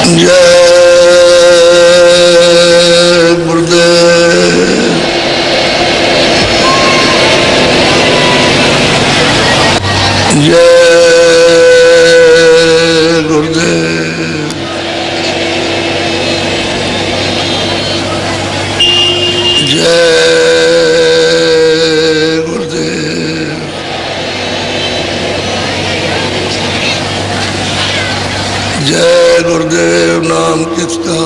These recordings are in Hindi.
जय गुरुदेव। जय गुरुदेव। जय गुरुदेव। जय गुरुदेव नाम किसका।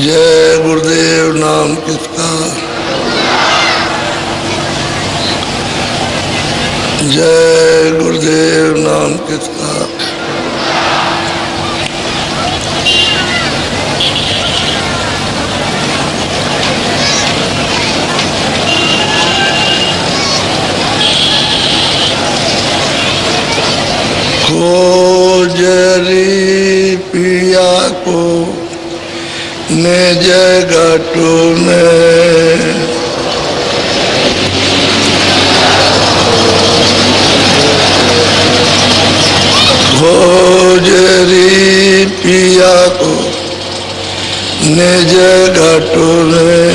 जय गुरुदेव नाम किसका। जय गुरुदेव नाम किसका। खोजरी पिया को निज घट में, खोजरी पिया को निज घट में,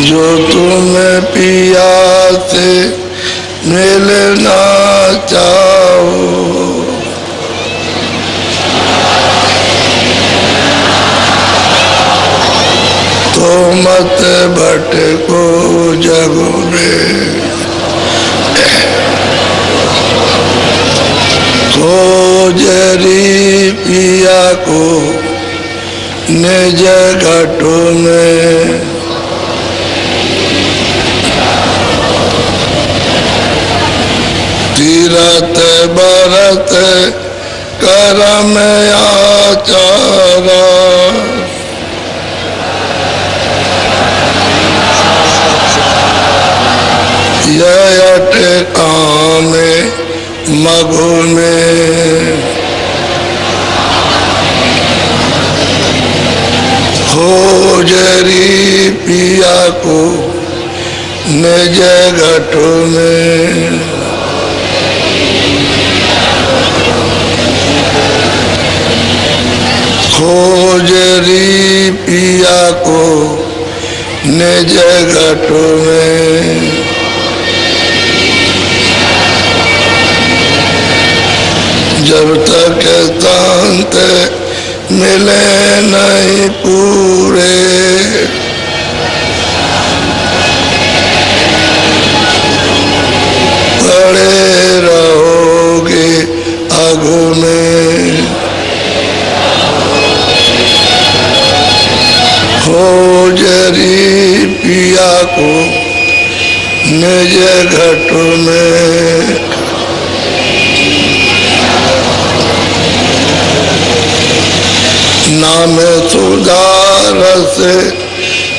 जो तुम्हें पिया से मिलना चाहो, तो मत भटको जग में। खोजरी पिया को निज घट में, तीरथ बरत करम आचारा, यह काम मगु में। खोजरी पिया को निज घट में, खोजरी पिया को निज घट में, जब तक शांत मिले नहीं पूरे, पड़े रहोगे आगू में। खोजरी पिया को निज घट में, नाम सुधारस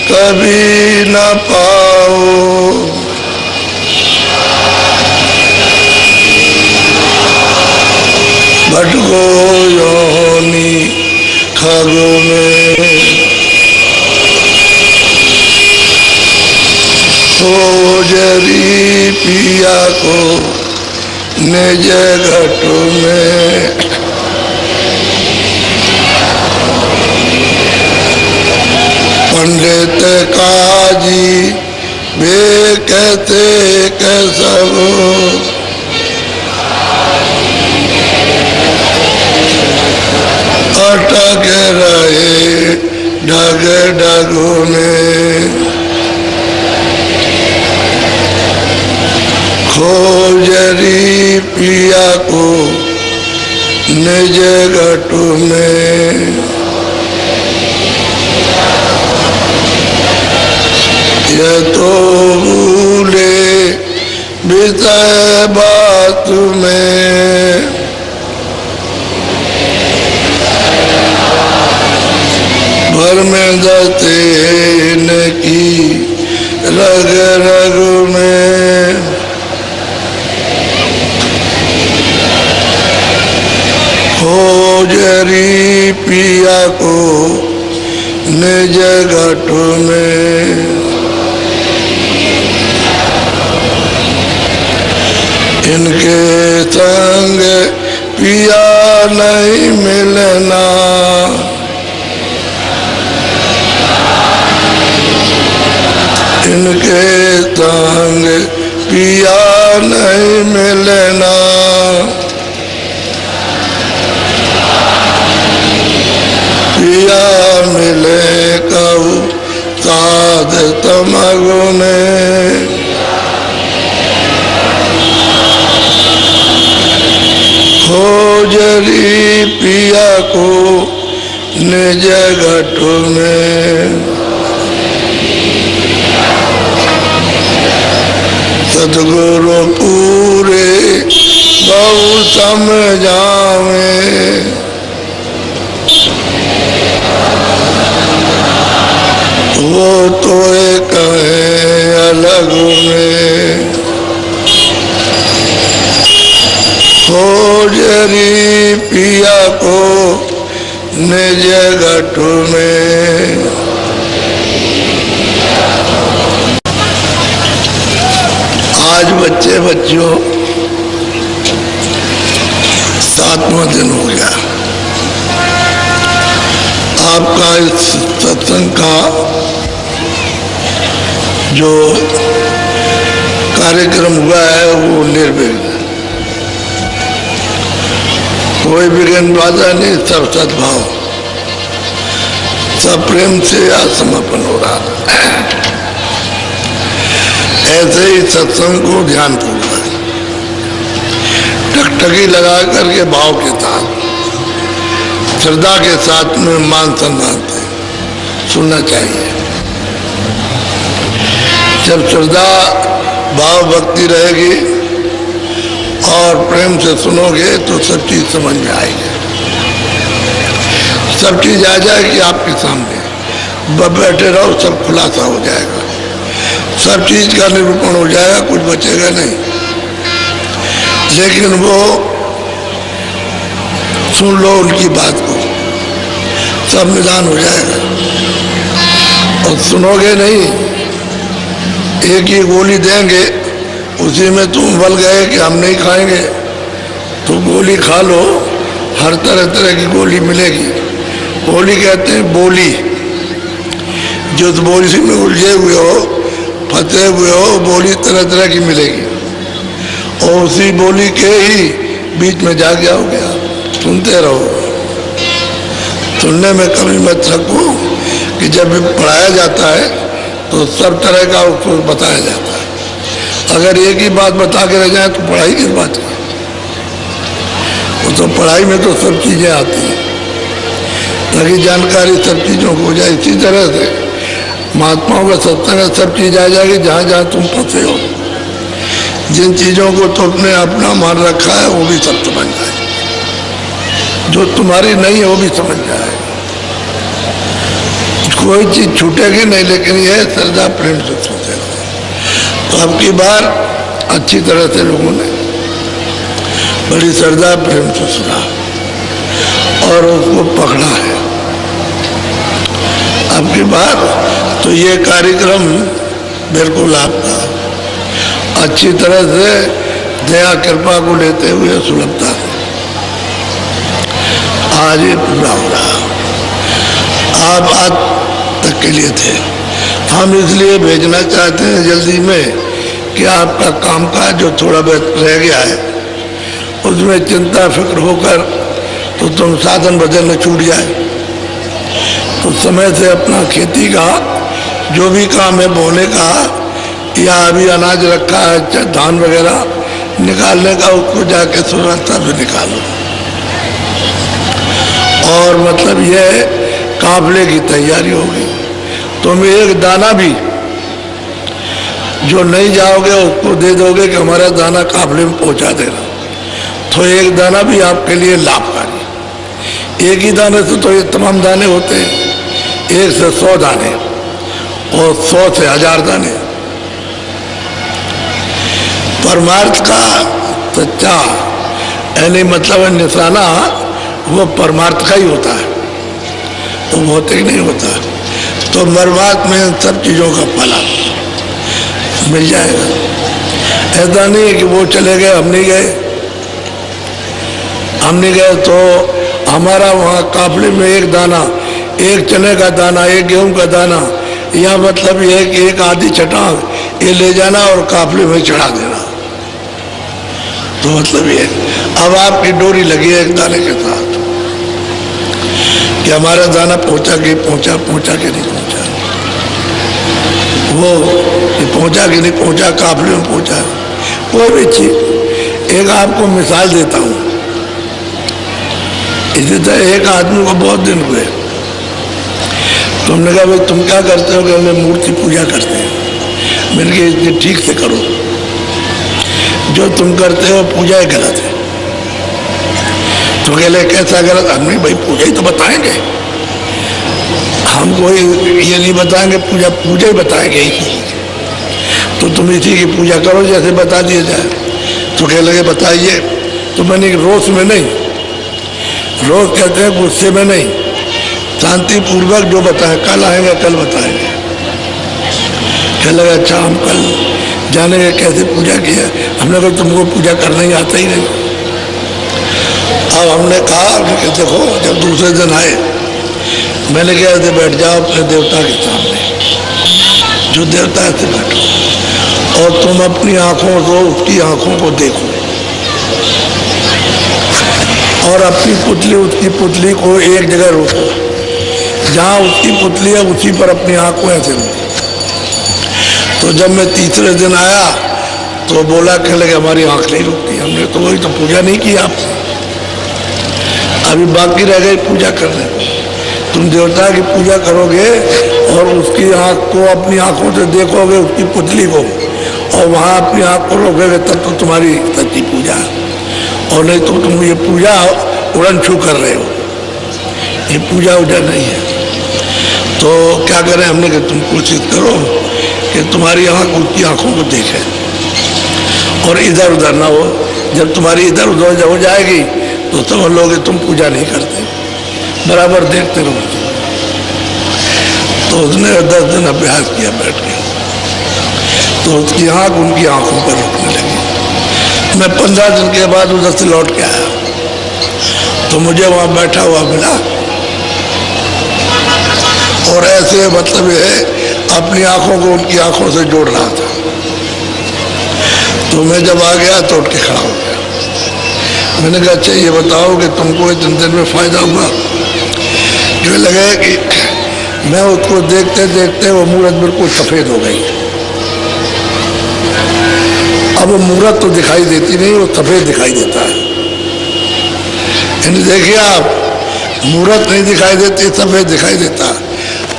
कभी न पाओ, भटको योनि खग में। खोजरी पिया को निज घट में, पंडित काजी वे कहते के सब, अटक रहे ढग ढग में। खोजरी पिया को निज घट में, यह तो भूले विषय बात में, भर में दते न की रग रग में। खोजरी पिया को निज घट में, इनके संग पिया नहीं मिलना, इनके संग पिया नहीं मिलना, पिया मिले कबू साध तमगुने, खोजरी पिया को निज घट में, सतगुरु पूरे बहु समझावे, वो तो एक है अलग में, खोजरी पिया को निज घट में। आज बच्चे बच्चियों 7वां दिन हो गया आपका इस सत्संग का जो कार्यक्रम हुआ है वो निर्विघ्न, कोई विघ्न बाधा नहीं, सब सद्भाव, सब प्रेम से समापन हो रहा है। ऐसे ही सत्संग को ध्यान पूर्वक टकटकी लगा करके भाव के साथ श्रद्धा के साथ में मान सम्मान से सुनना चाहिए। जब श्रद्धा भाव भक्ति रहेगी और प्रेम से सुनोगे तो सब चीज समझ में आएगी, सब चीज आ जाएगी आपके सामने। बैठे रहो सब खुलासा हो जाएगा, सब चीज का निरूपण हो जाएगा, कुछ बचेगा नहीं। लेकिन वो सुन लो उनकी बात को, सब निदान हो जाएगा। और सुनोगे नहीं, एक ही गोली देंगे, उसी में तुम बल गए कि हम नहीं खाएंगे, तो गोली खा लो, हर तरह तरह की गोली मिलेगी। गोली कहते हैं बोली, जो बोली में उलझे हुए हो, फंसे हुए हो, बोली तरह तरह की मिलेगी। और उसी बोली के ही बीच में जा गया हो गया। सुनते रहो, सुनने में कभी मत थको कि जब भी पढ़ाया जाता है तो सब तरह का उसको बताया जाता है। अगर एक ही बात बता के रह जाए तो पढ़ाई किस बात की? वो तो पढ़ाई में तो सब चीज़ें आती हैं, ताकि जानकारी सब चीज़ों को हो जाए। इसी तरह से महात्माओं का सत्संग सब चीज़ आ जाएगी। जहाँ जहाँ तुम फंसे हो, जिन चीज़ों को तुमने अपना मान रखा है वो भी सब समझ जाए, जो तुम्हारी नहीं है वो भी समझ जाए। कोई चीज छूटेगी नहीं, लेकिन यह श्रद्धा प्रेम से सुनते रहो। तो अब की बार अच्छी तरह से लोगों ने बड़ी श्रद्धा प्रेम से सुना और उसको पकड़ा है। अब की बार तो ये कार्यक्रम बिल्कुल आपका अच्छी तरह से दया कृपा को लेते हुए सुलभता आज ये पूरा हो रहा। आप आज तक के लिए थे, हम इसलिए भेजना चाहते हैं जल्दी में कि आपका काम काज जो थोड़ा बहुत रह गया है उसमें चिंता फिक्र होकर तो तुम साधन बदल में छूट जाए। तो समय से अपना खेती का जो भी काम है, बोने का या अभी अनाज रखा है धान वगैरह निकालने का, उसको जाके सुरक्षा से निकालो। और मतलब यह काफले की तैयारी होगी। तुम एक दाना भी जो नहीं जाओगे उसको दे दोगे कि हमारा दाना काफले में पहुंचा देना, तो एक दाना भी आपके लिए लाभकारी। एक ही दाने से तो ये तमाम दाने होते हैं, 1 से 100 दाने और 100 से 1000 दाने। परमार्थ का सच्चा यानी मतलब निशाना वो परमार्थ का ही होता है, तो भौतिक नहीं होता। तो परमार्थ में इन सब चीज़ों का फल मिल जाएगा। ऐसा नहीं कि वो चले गए हम नहीं गए। हम नहीं गए तो हमारा वहाँ काफले में एक दाना, एक चने का दाना, एक गेहूं का दाना, यह मतलब ये है कि एक आधी चटाक ये ले जाना और काफले में चढ़ा देना। तो मतलब ये अब आपकी डोरी लगी है एक दाने के साथ कि हमारा दाना पहुंचा कि पहुंचा, पहुंचा कि नहीं पहुंचा, वो पहुंचा कि नहीं पहुंचा, काफले में पहुंचा, कोई भी चीज। एक आपको मिसाल देता हूं, इसी तरह एक आदमी को बहुत दिन हुए, तुमने कहा भाई तुम क्या करते हो? कि हम मूर्ति पूजा करते हैं। मैंने कहा इतनी ठीक से करो, जो तुम करते हो पूजा ही गलत है। तो कहले कैसा गलत? हम नहीं भाई पूजा ही तो बताएंगे, हम कोई ये नहीं बताएंगे, पूजा पूजा ही बताएंगे ही। तो तुम इसी की पूजा करो जैसे बता दिया जाए। तो कह लगे बताइए। तो मैंने रोष में नहीं, रोज कहते हैं गुस्से में नहीं, शांतिपूर्वक जो बताएं, कल आएंगे कल बताएंगे। क्या लगा अच्छा हम कल जानेंगे कैसे पूजा की है। हमने कहा तुमको पूजा करना ही आता ही नहीं। अब हमने कहा कि देखो जब दूसरे दिन आए, मैंने कहा ऐसे बैठ जाओ अपने देवता के सामने, जो देवता है ऐसे बैठो और तुम अपनी आंखों से उसकी आंखों को देखो और अपनी पुतली उसकी पुतली को एक जगह रोको, जहाँ उसकी पुतली है उसी पर अपनी आंखों ऐसे रोको। तो जब मैं तीसरे दिन आया तो बोला कहने लगे हमारी आंख नहीं रुकती। हमने तो वही तो पूजा नहीं की आपने, अभी बाकी रह गई पूजा करने। तुम देवता की पूजा करोगे और उसकी आंख को अपनी आंखों से देखोगे उसकी पुतली को और वहाँ अपनी आंख को रोकोगे तब तो तुम्हारी सच्ची पूजा। और नहीं तो तुम ये पूजा उड़न छू कर रहे हो, ये पूजा उजा नहीं है। तो क्या करें? हमने कहा तुम कोशिश करो कि तुम्हारी आंख उसकी आंखों को देखे और इधर उधर ना हो। जब तुम्हारी इधर उधर हो जाएगी तो समझ लोगे तुम पूजा नहीं करते, बराबर देखते रहो। तो उसने 10 दिन अभ्यास किया बैठ के, तो उसकी आंख उनकी आंखों पर रुकने लगी। मैं 15 दिन के बाद उधर से लौट के आया तो मुझे वहां बैठा हुआ मिला और ऐसे मतलब है अपनी आंखों को उनकी आंखों से जोड़ रहा था। तो मैं जब आ गया तो उठ के खड़ा हो गया। मैंने कहा अच्छा ये बताओ कि तुमको इतने दिन में फायदा हुआ? जो लगे कि मैं उसको देखते देखते वो मूरत बिल्कुल सफेद हो गई। अब वो मूरत तो दिखाई देती नहीं, वो सफेद दिखाई देता है। देखिए आप, मूरत नहीं दिखाई देती, सफेद दिखाई देता।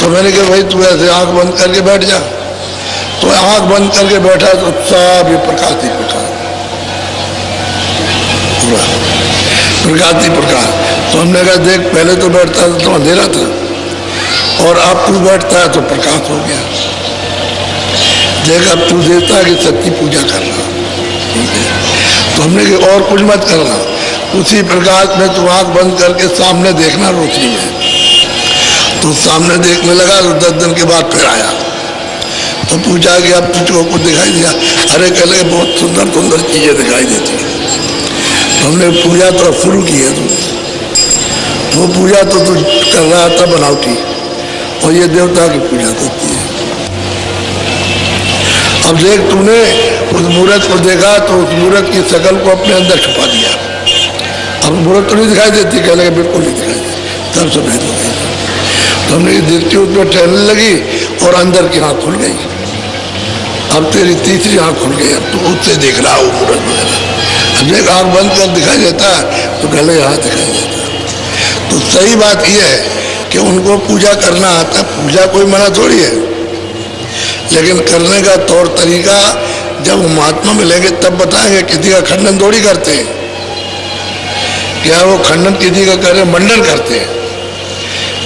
तो मैंने कहा भाई तू ऐसे आंख बंद करके बैठ जा। तो आंख बंद करके बैठा तो सब ये प्रकाश ही प्रकाश, प्रकाश ही प्रकाश। तो हमने कहा देख पहले तो बैठता था तो अंधेरा था और अब तू बैठता है तो प्रकाश हो गया। देख अब तू देवता की सच्ची पूजा कर रहा। तो हमने कहा और कुछ मत करना, उसी प्रकाश में तू आंख बंद करके सामने देखना रोशनी में। तो सामने देखने लगा तो 10 दिन के बाद फिर आया तो पूछा कि अब तुझको कुछ दिखाई दिया? अरे कह लगे बहुत सुंदर सुंदर चीजें दिखाई देती हैं। तो हमने पूजा तो शुरू की है, वो पूजा तो तू कर रहा था बनावटी, और ये देवता की पूजा होती है। अब देख तूने उस मूर्त को देखा तो उस मूर्त की शकल को अपने अंदर छुपा दिया। अब मूर्त तो नहीं दिखाई देती, कह लगे बिल्कुल नहीं दिखाई देती, तब से भेद हो गई। तो हमने देखती उसमें ठहरने लगी और अंदर की आँख खुल गई। अब तेरी तीसरी आँख खुल गई, अब तू उससे देख रहा हो मूर्त वगैरह। अब देख आँख बंद कर दिखाई देता तो कह लगे हाँ दिखाई देता। तो सही बात यह है कि उनको पूजा करना आता, पूजा कोई मना थोड़ी है, लेकिन करने का तौर तरीका जब महात्मा मिलेंगे तब बताएंगे। किसी का खंडन थोड़ी करते हैं, क्या वो खंडन किसी का करे? मंडन करते हैं।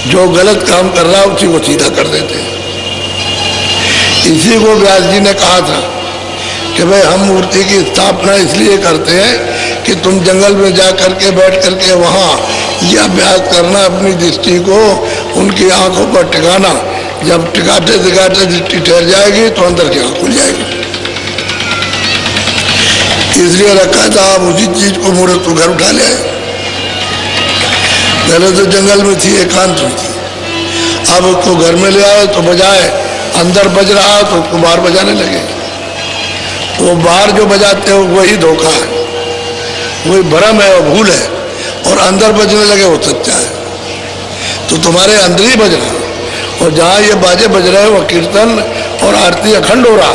जो गलत काम कर रहा है उसी को सीधा कर देते हैं। इसी को व्यास जी ने कहा था कि भाई हम मूर्ति की स्थापना इसलिए करते हैं कि तुम जंगल में जा करके बैठ करके वहाँ यह अभ्यास करना, अपनी दृष्टि को उनकी आंखों पर टिकाना। जब टिकाते टिकाते दृष्टि ठहर जाएगी तो अंदर की आंख खुल जाएगी। इसलिए रखा था, आप उसी चीज को मुहूर्त को घर उठा ले आए। पहले तो जंगल में थी, एकांत में थी, अब उसको घर में ले आए तो बजाए, अंदर बज रहा तो उसको बाहर बजाने लगे। वो बाहर जो बजाते हो वही धोखा है, वही भ्रम है, वो भूल है, और अंदर बजने लगे वो सच्चा है। तो तुम्हारे अंदर ही बज रहा, और जहाँ ये बाजे बज रहे वो कीर्तन और आरती अखंड हो रहा,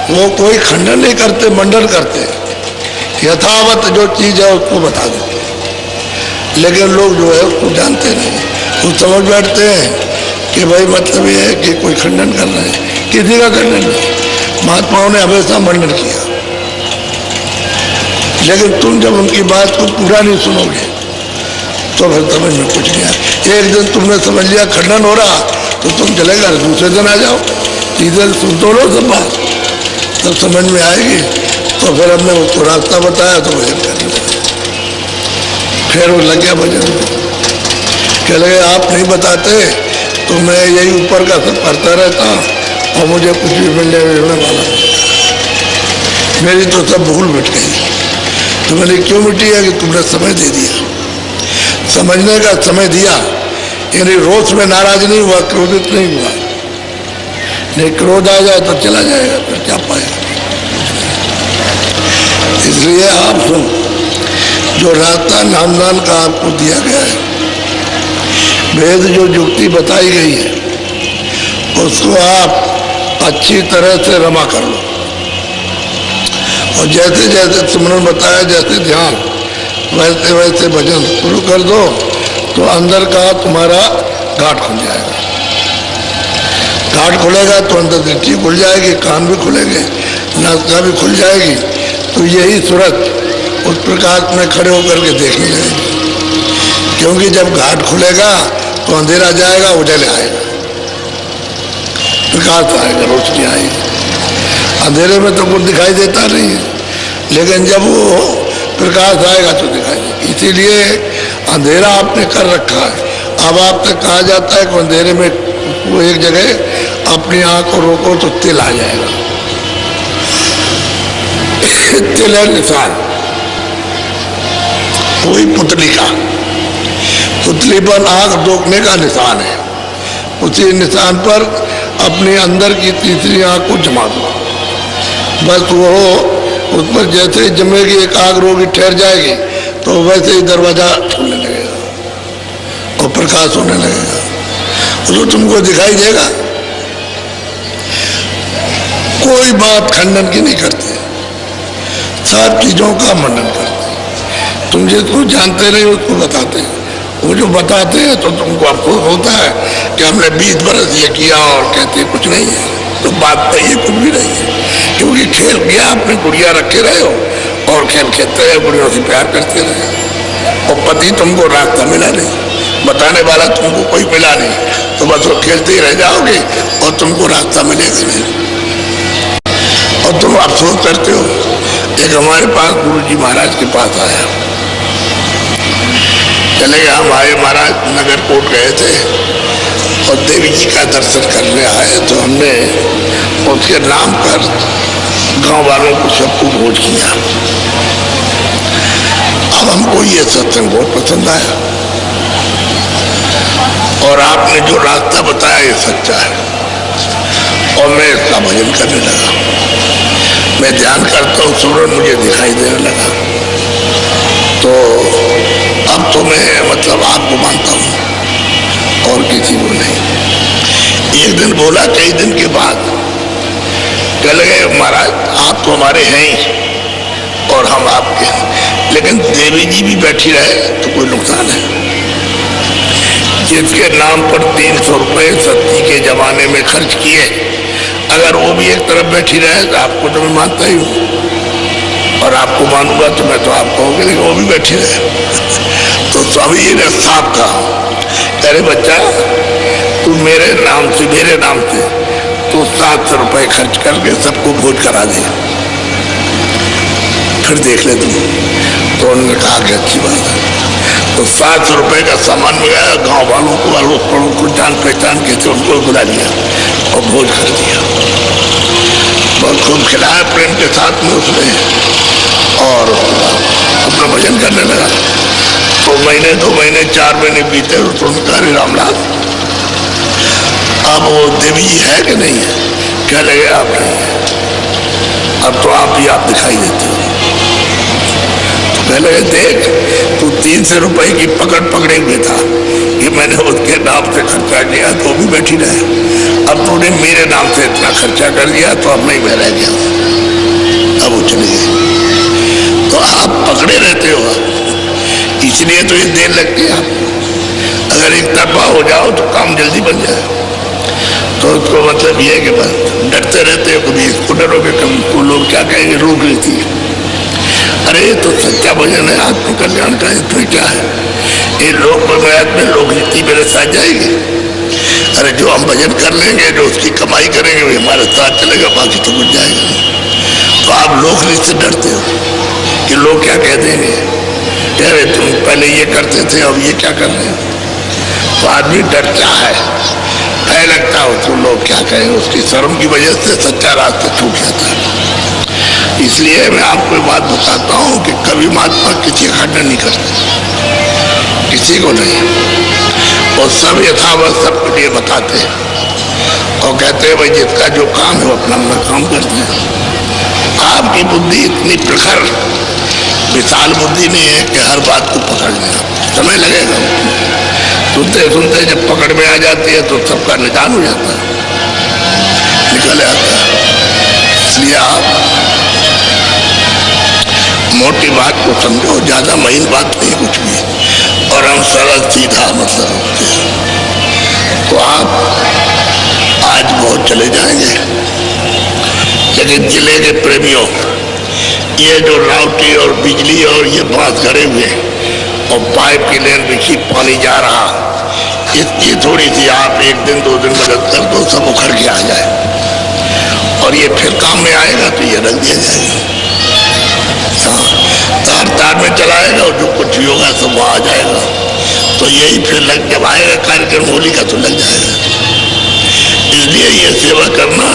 वो कोई खंडन नहीं करते, मंडन करते, यथावत जो चीज है उसको बता देते। लेकिन लोग जो है उसको जानते नहीं, वो समझ बैठते हैं कि भाई मतलब ये है कि कोई खंडन कर रहे हैं, किसी का खंडन नहीं। महात्माओं ने हमेशा मंडन किया, लेकिन तुम जब उनकी बात को पूरा नहीं सुनोगे तो फिर समझ में कुछ नहीं आया। एक दिन तुमने समझ लिया खंडन हो रहा तो तुम चले गए, दूसरे दिन आ जाओ, तीसरे दिन सुन तो लो सब बात, तब समझ में आएगी। तो फिर हमने उसको रास्ता बताया तो भजन करने लगे। फिर वो लग गया भजन में, कह लगे आप नहीं बताते तो मैं यही ऊपर का सब करता रहता और मुझे कुछ भी मिलने वाला, मेरी तो सब भूल मिट गई। तो मैंने क्यों मिटी है कि तुमने समय दे दिया, समझने का समय दिया, यानी रोष में नाराज नहीं हुआ, क्रोधित नहीं हुआ। नहीं, क्रोध आ जाए तो चला जाएगा, फिर क्या पाएगा। इसलिए आप सुन, जो रास्ता नामदान का आपको दिया गया है, वेद जो युक्ति बताई गई है, उसको आप अच्छी तरह से रमा कर लो। और जैसे जैसे सुमरन बताया, जैसे ध्यान, वैसे वैसे भजन शुरू कर दो तो अंदर का तुम्हारा घाट खुल जाएगा। घाट खुलेगा तो अंदर दृष्टि खुल जाएगी, कान भी खुलेंगे, नासिका भी खुल जाएगी। तो यही सूरत उस प्रकाश में खड़े होकर के देखने लगेगी। क्योंकि जब घाट खुलेगा तो अंधेरा जाएगा, उजाले आएगा, प्रकाश आएगा, रोशनी आएगी। अंधेरे में तो कुछ दिखाई देता नहीं है, लेकिन जब वो प्रकाश आएगा तो दिखाई देगा। इसीलिए अंधेरा आपने कर रखा है। अब आपसे कहा जाता है कि अंधेरे में वो एक जगह अपनी आंख को रोको तो तिल आ जाएगा। तिल है निशान, कोई पुतली का, पुतली पर आंख रोकने का निशान है। उसी निशान पर अपने अंदर की तीसरी आंख को जमा दो, बस वो उस पर जैसे जमेगी, एक आग रोगी ठहर जाएगी तो वैसे ही दरवाजा खुलने लगेगा और प्रकाश होने लगेगा, तो तुमको दिखाई देगा। कोई बात खंडन की नहीं करते, सब चीजों का मंडन करते। तुम जिसको जानते नहीं उसको बताते हैं, वो जो बताते हैं तो तुमको अफसोस होता है कि हमने 20 बरस ये किया और कहते कुछ नहीं है। तो बात तो ये कुछ भी नहीं है, क्योंकि खेल किया, अपनी गुड़िया रखे रहे हो और खेल खेलते रहे, गुड़ियों से प्यार करते रहे, और पति तुमको रास्ता मिला नहीं, बताने वाला तुमको कोई मिला नहीं, तो बस वो खेलते ही रह जाओगे और तुमको रास्ता मिलेगा नहीं, और तुम अफसोस करते हो। एक हमारे पास गुरुजी महाराज के पास आया, चले गए, हम आए महाराज नगर कोट गए थे और देवी जी का दर्शन करने आए, तो हमने उसके नाम पर गांव वालों को सबको भोज किया। अब हमको ये सत्संग बहुत पसंद आया और आपने जो रास्ता बताया ये सच्चा है, और मैं इसका भजन करने लगा। मैं ध्यान करता हूँ, सूरज मुझे दिखाई देने लगा, तो अब तो मैं मतलब आपको मानता हूँ और किसी को नहीं। एक दिन बोला, कई दिन के बाद कह लगे महाराज आप तो हमारे हैं ही और हम आपके हैं, लेकिन देवी जी भी बैठी रहे तो कोई नुकसान है। जिसके नाम पर 300 रुपये सत्ती के जमाने में खर्च किए, अगर वो भी एक तरफ बैठी रहे तो आपको तो मैं मानता ही हूँ और आपको मानूंगा तो मैं तो आप कहोगे, लेकिन वो भी बैठी रहे। तो स्वामी जी ने साफ कहा, अरे बच्चा तू मेरे नाम से, मेरे नाम से तो 700 रुपये खर्च करके सबको भोज करा दे, फिर देख ले तुम। तो उन्होंने कहा कि अच्छी बात है। तो 700 रुपये का सामान मंगाया, गांव वालों को, अड़ोस पड़ोस को, जान पहचान के थे उनको बुला लिया और भोज कर दिया। बहुत खूब खिलाया प्रेम के साथ में उसने और अपना भजन करने लगा। तो महीने 2 महीने 4 महीने बीते तो उनका रामलाल अब वो देवी जी है कि नहीं है? कह लगे आप नहीं है, अब तो आप ही आप दिखाई देते हो। तो कह लगे देख तू 300 रुपए की पकड़े हुए था कि मैंने उसके नाम से खर्चा किया तो भी बैठी रहे, अब तूने मेरे नाम से इतना खर्चा कर दिया तो अब नहीं मैं रह गया, अब वो चले गए। तो आप पकड़े रहते हो, इसलिए तो ये देर लगती है आपको। अगर एक तरफा हो जाओ तो काम जल्दी बन जाए। तो उसको मतलब ये है कि बस डरते रहते हो, कभी इसको डरोगे कभी को लोग क्या कहेंगे, रोक लेती है। अरे तो सच्चा भजन है, आत्मकल्याण का, इसमें क्या है? ये लोग में लोक नीति मेरे साथ जाएगी। अरे जो हम भजन कर लेंगे, जो उसकी कमाई करेंगे वो हमारे साथ चलेगा, बाकी तो कुछ जाएगा नहीं। तो आप लोक नीति से डरते हो कि लोग क्या कह देंगे, कह रहे तुम पहले ये करते थे अब ये क्या कर रहे हो। तो आदमी डरता है, भय लगता हो तो लोग क्या कहें, उसकी शर्म की वजह से सच्चा रास्ता छूट जाता है। इसलिए मैं आपको बात बताता हूँ कि कभी महात्मा किसी का खंडन नहीं करते, किसी को नहीं, और सब यथावत सबके लिए बताते हैं और कहते हैं भाई जिसका जो काम है वो अपना अपना काम करते हैं। आपकी बुद्धि इतनी प्रखर विशाल बुद्धि नहीं है कि हर बात को पकड़ लेना, समय लगेगा। सुनते सुनते जब पकड़ में आ जाती है तो सबका निदान हो जाता है, निकल आता है। इसलिए आप मोटी बात को समझो, ज्यादा महीन बात नहीं कुछ भी, और हम सरल सीधा मतलब होते हैं। तो आप आज बहुत चले जाएंगे, लेकिन जिले के प्रेमियों, ये जो रावटी और बिजली और ये बांस गड़े हुए और पाइप की लेन बिछी पानी जा रहा, इसकी थोड़ी सी आप 1 दिन 2 दिन मदद कर दो, सब उखड़ के आ जाए और ये फिर काम में आएगा तो ये रख दिया जाएगा। तार तार में चलाएगा और जो कुछ भी होगा सब वहाँ आ जाएगा। तो यही फिर लग जब आएगा कार्यक्रम होली का तो लग जाएगा। इसलिए ये सेवा करना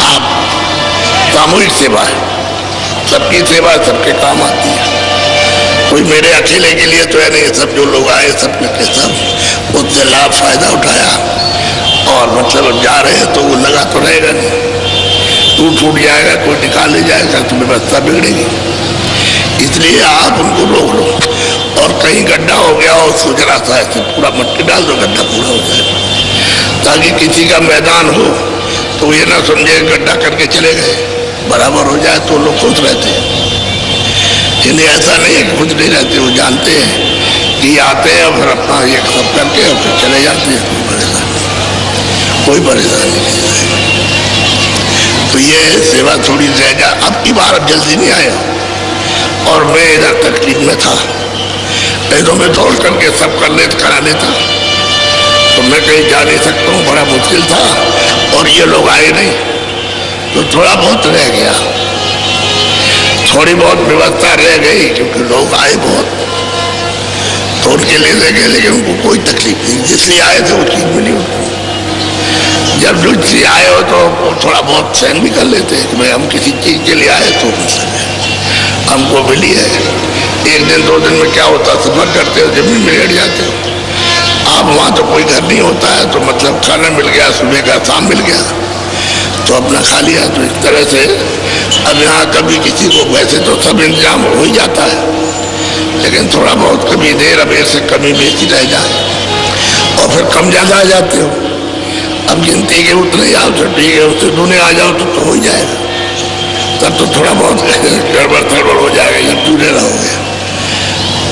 आप सामूहिक सेवा है, सबकी सेवा सबके काम आती है। कोई मेरे अकेले के लिए तो है नहीं, सब जो लोग आए सब के सब उससे लाभ फायदा उठाया और मतलब जा रहे हैं तो वो लगा तो रहेगा नहीं, टूट जाएगा, कोई निकाल ले जाएगा तो व्यवस्था बिगड़ेगी। इसलिए आप उनको रोक लो, और कहीं गड्ढा हो गया और उसको जरा सा ऐसे पूरा मट्टी डाल दो, गड्ढा पूरा हो जाए, ताकि किसी का मैदान हो तो ये ना समझे गड्ढा करके चले गए, बराबर हो जाए तो लोग खुश रहते हैं। इन्हें ऐसा नहीं है कि खुश नहीं रहते, वो जानते हैं कि आते हैं और फिर अपना ये सब करके और फिर चले जाते हैं, कोई परेशानी नहीं। तो ये सेवा थोड़ी रह जा, अब की बार अब जल्दी नहीं आया और मैं इधर तकलीफ में था, नहीं तो मैं दौड़ करके सब करा लेता, तो मैं कहीं जा नहीं सकता हूँ, बड़ा मुश्किल था और ये लोग आए नहीं, तो थोड़ा बहुत रह गया, थोड़ी बहुत व्यवस्था रह गई क्योंकि लोग आए बहुत, तो उनके लिए रह गए, लेकिन उनको कोई तकलीफ नहीं, जिसलिए आए थे वो चीज मिली उनको। जब दूसरी आए हो तो थोड़ा बहुत सहन भी कर लेते हैं कि भाई हम किसी चीज के लिए आए तो हमको मिली है। 1 दिन 2 दिन में क्या होता, सफर करते हो, जमीन में लेट जाते हो आप, वहाँ तो कोई घर नहीं होता है, तो मतलब खाना मिल गया, सुबह का शाम मिल गया तो अपना खा लिया। तो इस तरह से अब यहाँ कभी किसी को, वैसे तो सब इंतजाम हो ही जाता है, लेकिन थोड़ा बहुत कभी देर अबेर से कमी बेची रह जाए और फिर कम ज़्यादा आ जाते हो। अब गिनती के उतने आओ तो ठीक है, उससे दूने आ जाओ तो हो ही जाएगा, तब तो थोड़ा बहुत गड़बड़ थड़बड़ हो जाएगा। जब दूरे रहोगे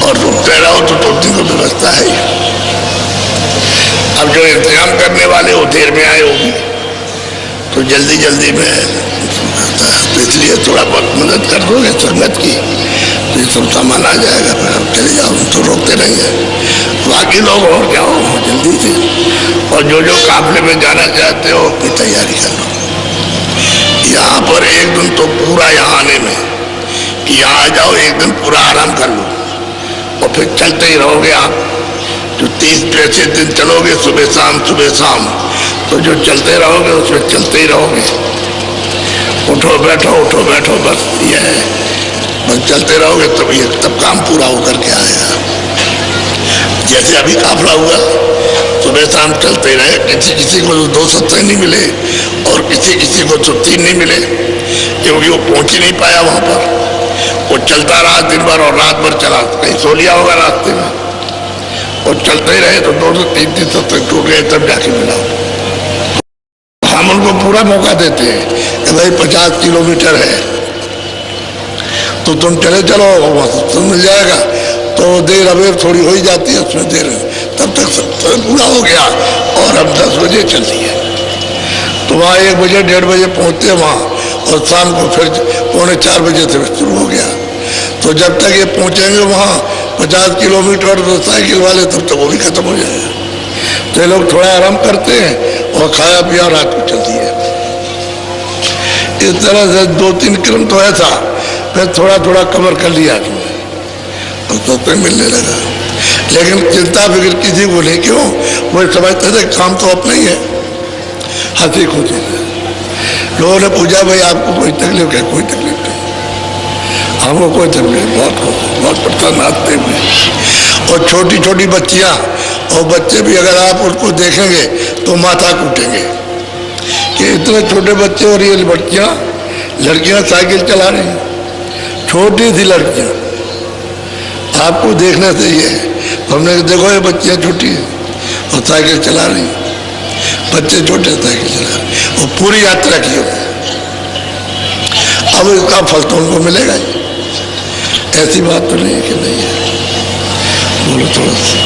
और रुकते रहो तो टूटने की व्यवस्था है। अब जो इंतजाम करने वाले वो देर में आए होगी तो जल्दी जल्दी में करता है, तो इसलिए थोड़ा बहुत मदद कर दोगे संगत की तो ये सब सामान आ जाएगा, फिर आप चले जाओ, तो रोकते नहीं है। बाकी लोग और जाओ जल्दी से, और जो जो काफले में जाना चाहते हो अपनी तैयारी कर लो। यहाँ पर 1 दिन तो पूरा यहाँ आने में कि यहाँ आ जाओ, 1 दिन पूरा आराम कर लो और फिर चलते ही रहोगे आप। जो 30-35 दिन चलोगे सुबह शाम, तो जो चलते रहोगे उसमें चलते ही रहोगे उठो बैठो बस ये है, बस चलते रहोगे तब ये तब काम पूरा होकर के आएगा। जैसे अभी काफला हुआ, सुबह शाम चलते रहे, किसी को 2 सत्संग नहीं मिले और किसी को 3 नहीं मिले, क्योंकि वो पहुंच ही नहीं पाया वहां पर। वो चलता रहा दिन भर और रात भर चला, कहीं सो लिया होगा रास्ते में, और चलते ही रहे तो 2-3 सत्संग टूट गए, तब जाके मिला। हम उनको पूरा मौका देते हैं कि भाई 50 किलोमीटर है तो तुम चले चलो, सत्संग मिल जाएगा। तो देर अबेर थोड़ी हो ही जाती है उसमें देर, तब तक सत्संग पूरा हो गया और हम 10 बजे चल दिए। तो वहाँ 1 बजे 1:30 बजे पहुँचते वहाँ, और शाम को फिर 3:45 बजे से शुरू हो गया। तो जब तक ये पहुँचेंगे वहाँ 50 किलोमीटर तो साइकिल वाले, तब तक वो भी खत्म हो जाएगा। तो ये लोग थोड़ा आराम करते हैं और खाया पिया रात को चलती है। इस तरह से 2-3 क्रम तो ऐसा, फिर थोड़ा थोड़ा कवर कर लिया तो सत्संग मिलने लगा। लेकिन चिंता फिक्र किसी को नहीं, क्यों? वो समझते थे काम तो अपना ही है, हंसी खुशी से। लोगों ने पूछा भाई आपको कोई तकलीफ है? कोई तकलीफ नहीं, हमको कोई तकलीफ, बहुत प्रसन्न आते हुए। और छोटी छोटी बच्चियां और बच्चे भी, अगर आप उनको देखेंगे तो माथा कूटेंगे कि इतने छोटे बच्चे और ये लड़कियां साइकिल चला रही हैं, छोटी सी लड़कियां। आपको देखने से ये हमने देखो, ये बच्चियां छोटी हैं और साइकिल चला रही, बच्चे छोटे साइकिल चला रहे, और पूरी यात्रा की हो। अब इसका फल तो उनको मिलेगा ही, ऐसी बात तो नहीं है कि नहीं है। बोलो थोड़ा सा।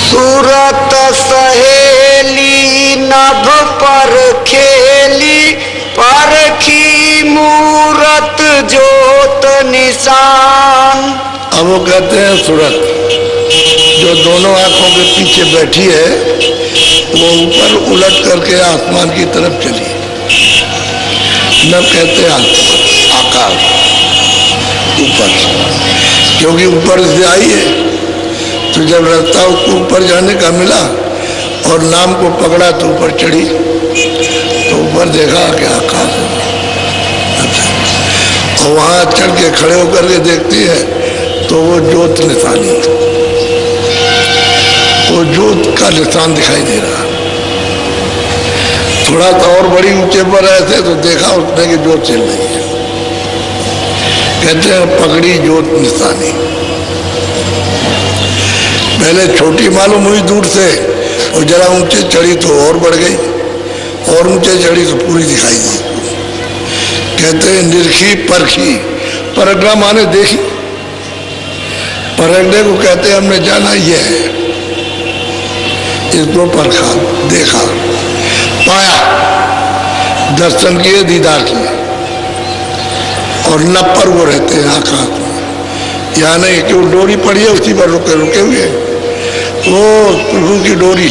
सूरत सहेली नभ पर खेली, परखी मूरत जोत निशान। अब वो कहते हैं सूरत, जो दोनों आंखों के पीछे बैठी है, वो ऊपर उलट करके आसमान की तरफ चली। नभ कहते हैं आकाश, ऊपर, क्योंकि ऊपर से आई है। तो जब रास्ता उसको ऊपर जाने का मिला और नाम को पकड़ा तो ऊपर चढ़ी, तो ऊपर देखा कि आकाश है। और वहाँ चढ़ के खड़े होकर के देखती है तो वो ज्योत निशानी, वो ज्योत का निशान दिखाई दे रहा। थोड़ा सा और बड़ी ऊंचे पर ऐसे तो देखा उसने कि ज्योत चल रही है। कहते हैं पकड़ी ज्योत निशानी। पहले छोटी मालूम हुई दूर से, और जरा ऊंचे चढ़ी तो और बढ़ गई, और ऊंचे चढ़ी तो पूरी दिखाई दी। कहते हैं निरखी परखी, परखना माने देखी, परखने को कहते हैं हमने जाना ये है, इसको परखा, देखा, पाया, दर्शन किए, दीदार किए। और नभ पर वो रहते हैं आकाश में, यहाँ नहीं कि वो डोरी पड़ी है उसी पर रुके हुए, वो प्रभु की डोरी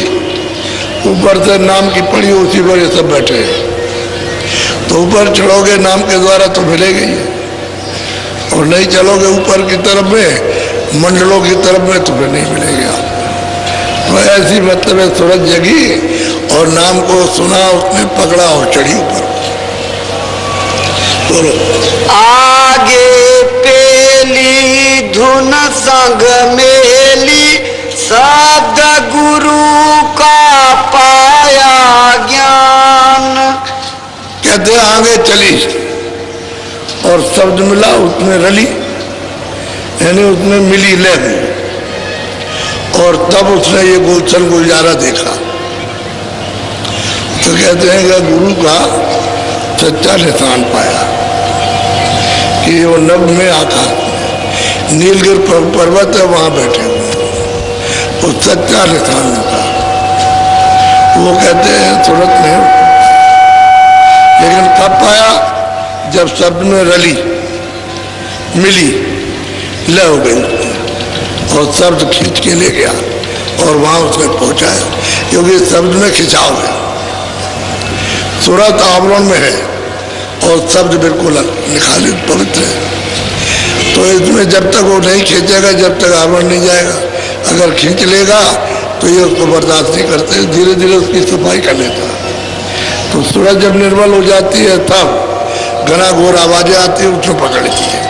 ऊपर से नाम की पड़ी, उसी पर ये सब बैठे हैं। तो ऊपर चढ़ोगे नाम के द्वारा तो मिलेगा ही, और नहीं चलोगे ऊपर की तरफ में, मंडलों की तरफ में, तो फिर नहीं मिलेगा। तो ऐसी मतलब है, सूरज जगी और नाम को सुना, उसने पकड़ा और चढ़ी ऊपर। बोलो। आगे पेली धुन संग मेली, शब्द गुरु का पाया ज्ञान। कहते आगे चली और शब्द मिला, उसमें रली, यानी उसमें मिली लय, और तब उसने ये गुलशन गुलजारा देखा। तो कहते हैं कि गुरु का सच्चा निशान पाया कि वो नभ में आकाश में नीलगिर पर्वत है, वहां बैठे हुए, वो सच्चा निशान होता। वो कहते हैं सूरत में, लेकिन कब पाया? जब शब्द में रली, मिली, लय हो गई, और शब्द खींच के ले गया और वहां उसने पहुंचाया, क्योंकि शब्द में खिंचाव है। सूरत आवरण में है और शब्द बिल्कुल निखालित पवित्र है। तो इसमें जब तक वो नहीं खींचेगा, जब तक आवरण नहीं जाएगा। अगर खींच लेगा तो ये उसको बर्दाश्त नहीं करते, धीरे धीरे उसकी सफाई कर लेता। तो सूरज जब निर्मल हो जाती है तब घना घोर आवाजें आती है, उसको पकड़ लेती है।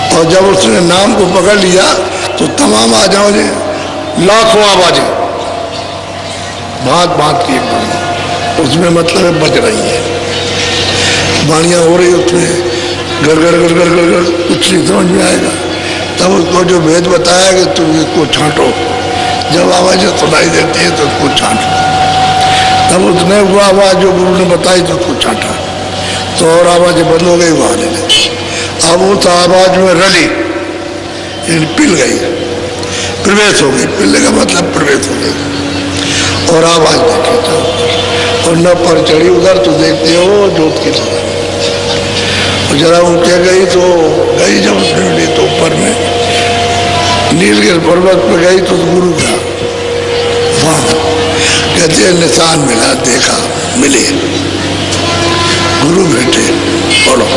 और जब उसने नाम को पकड़ लिया तो तमाम आवाजें, लाखों आवाजें भांत भांत की उसमें मतलब बज रही है, वाणियाँ हो रही उसमें, गड़गड़ गड़गड़ गड़गड़, कुछ नहीं समझ में आएगा। तब उसको जो भेद बताया कि तुम इसको छांटो, जब आवाज़ें सुनाई देती है तो उसको छांटो। तब उसने वो आवाज़ जो गुरु ने बताई तो उसको छांटा, तो और आवाज़ें बंद हो गई, वो आने लगी। अब उस आवाज़ में रली, पिल गई, प्रवेश हो गई। पिलने का मतलब प्रवेश हो गई। और आवाज़ देखे तो, और न पर चढ़ी उधर तो देखते हो जोत की तरह। जरा ऊँचे गई तो गई, जब उसने मिली तो ऊपर में नीलगिरी पर्वत पर गई तो गुरु का वहाँ कहते हैं निशान मिला, देखा, मिले गुरु बेटे। बोलो।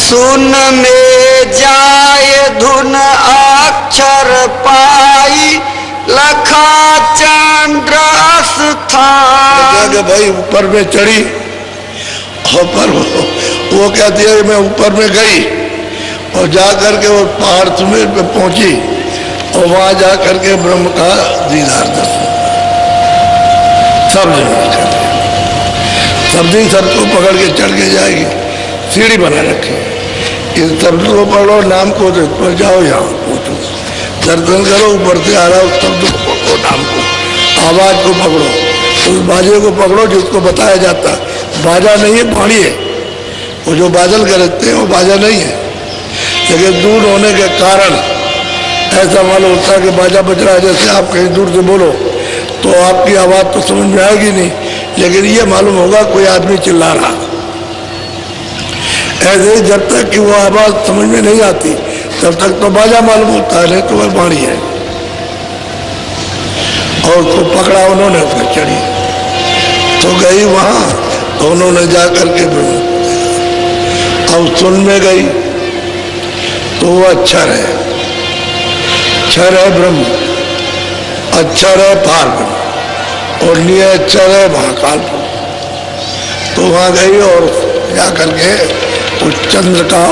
सुन में जाए धुन अक्षर पाई, लखा चंद्र स्थान। भाई ऊपर में चढ़ी, ऊपर वो कहती है मैं ऊपर में गई और जा करके वो पहाड़ सुमेर पे पहुंची और वहां जा करके ब्रह्म का दीदार दर्शन, सब सब्जी सबको पकड़ के चढ़ के जाएगी। सीढ़ी बना रखी, इस शब्द को पढ़ो, नाम को तो पर जाओ, यहाँ पहुँचो, दर्शन करो, ऊपर से आ रहा उस शब्द को पकड़ो, नाम को, आवाज को पकड़ो, उस बाजे को पकड़ो जिसको बताया जाता। बाजा नहीं है, वाणी है। वो जो बादल करते हैं वो बाजा नहीं है, लेकिन दूर होने के कारण ऐसा मालूम होता है कि बाजा बज रहा है। जैसे आप कहीं दूर से बोलो तो आपकी आवाज़ तो समझ में आएगी नहीं, लेकिन ये मालूम होगा कोई आदमी चिल्ला रहा। ऐसे ही जब तक कि वो आवाज़ समझ में नहीं आती तब तक तो बाजा मालूम होता है, नहीं तो वह वाणी है। और उसको पकड़ा उन्होंने, उसको चढ़ी तो गई वहाँ, तो उन्होंने जा करके अब सुन में गई तो वो अक्षर है, क्षर है ब्रह्म, अक्षर है पार ब्रह्म, और निय अक्षर है महाकाल। तो वहाँ गई और जा करके उस चंद्र का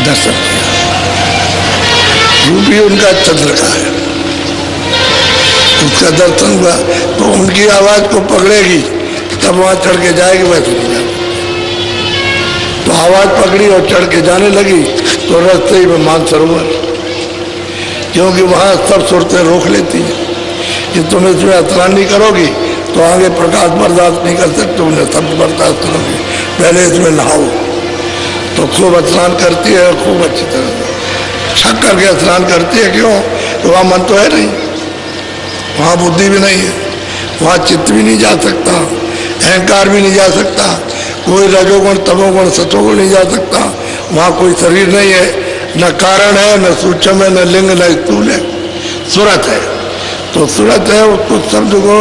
दर्शन किया, रूपी उनका चंद्र का है, उसका दर्शन हुआ। तो उनकी आवाज को पकड़ेगी तब वहां चढ़ के जाएगी, वैसे नहीं जाएगी। तो आवाज पकड़ी और चढ़ के जाने लगी तो रास्ते ही में मानसरोवर, क्योंकि वहां सब सूरतें रोक लेती हैं कि तुम इसमें स्नान नहीं करोगी तो आगे प्रकाश बर्दाश्त नहीं कर सकते, उन्हें सब बर्दाश्त करोगे, पहले इसमें नहाओ। तो खूब स्नान करती है, खूब अच्छी तरह छक करके स्नान करती है। क्यों? तो वहाँ मन तो है नहीं, वहाँ बुद्धि भी नहीं है, वहाँ चित्त भी नहीं जा सकता, अहंकार भी नहीं जा सकता, कोई रजोगुण तमोगुण सतोगुण नहीं जा सकता, वहाँ कोई शरीर नहीं है, न कारण है, न सूक्ष्म है, न लिंग, न स्थूल है, सूरत है। तो सूरत है, उसको शब्द को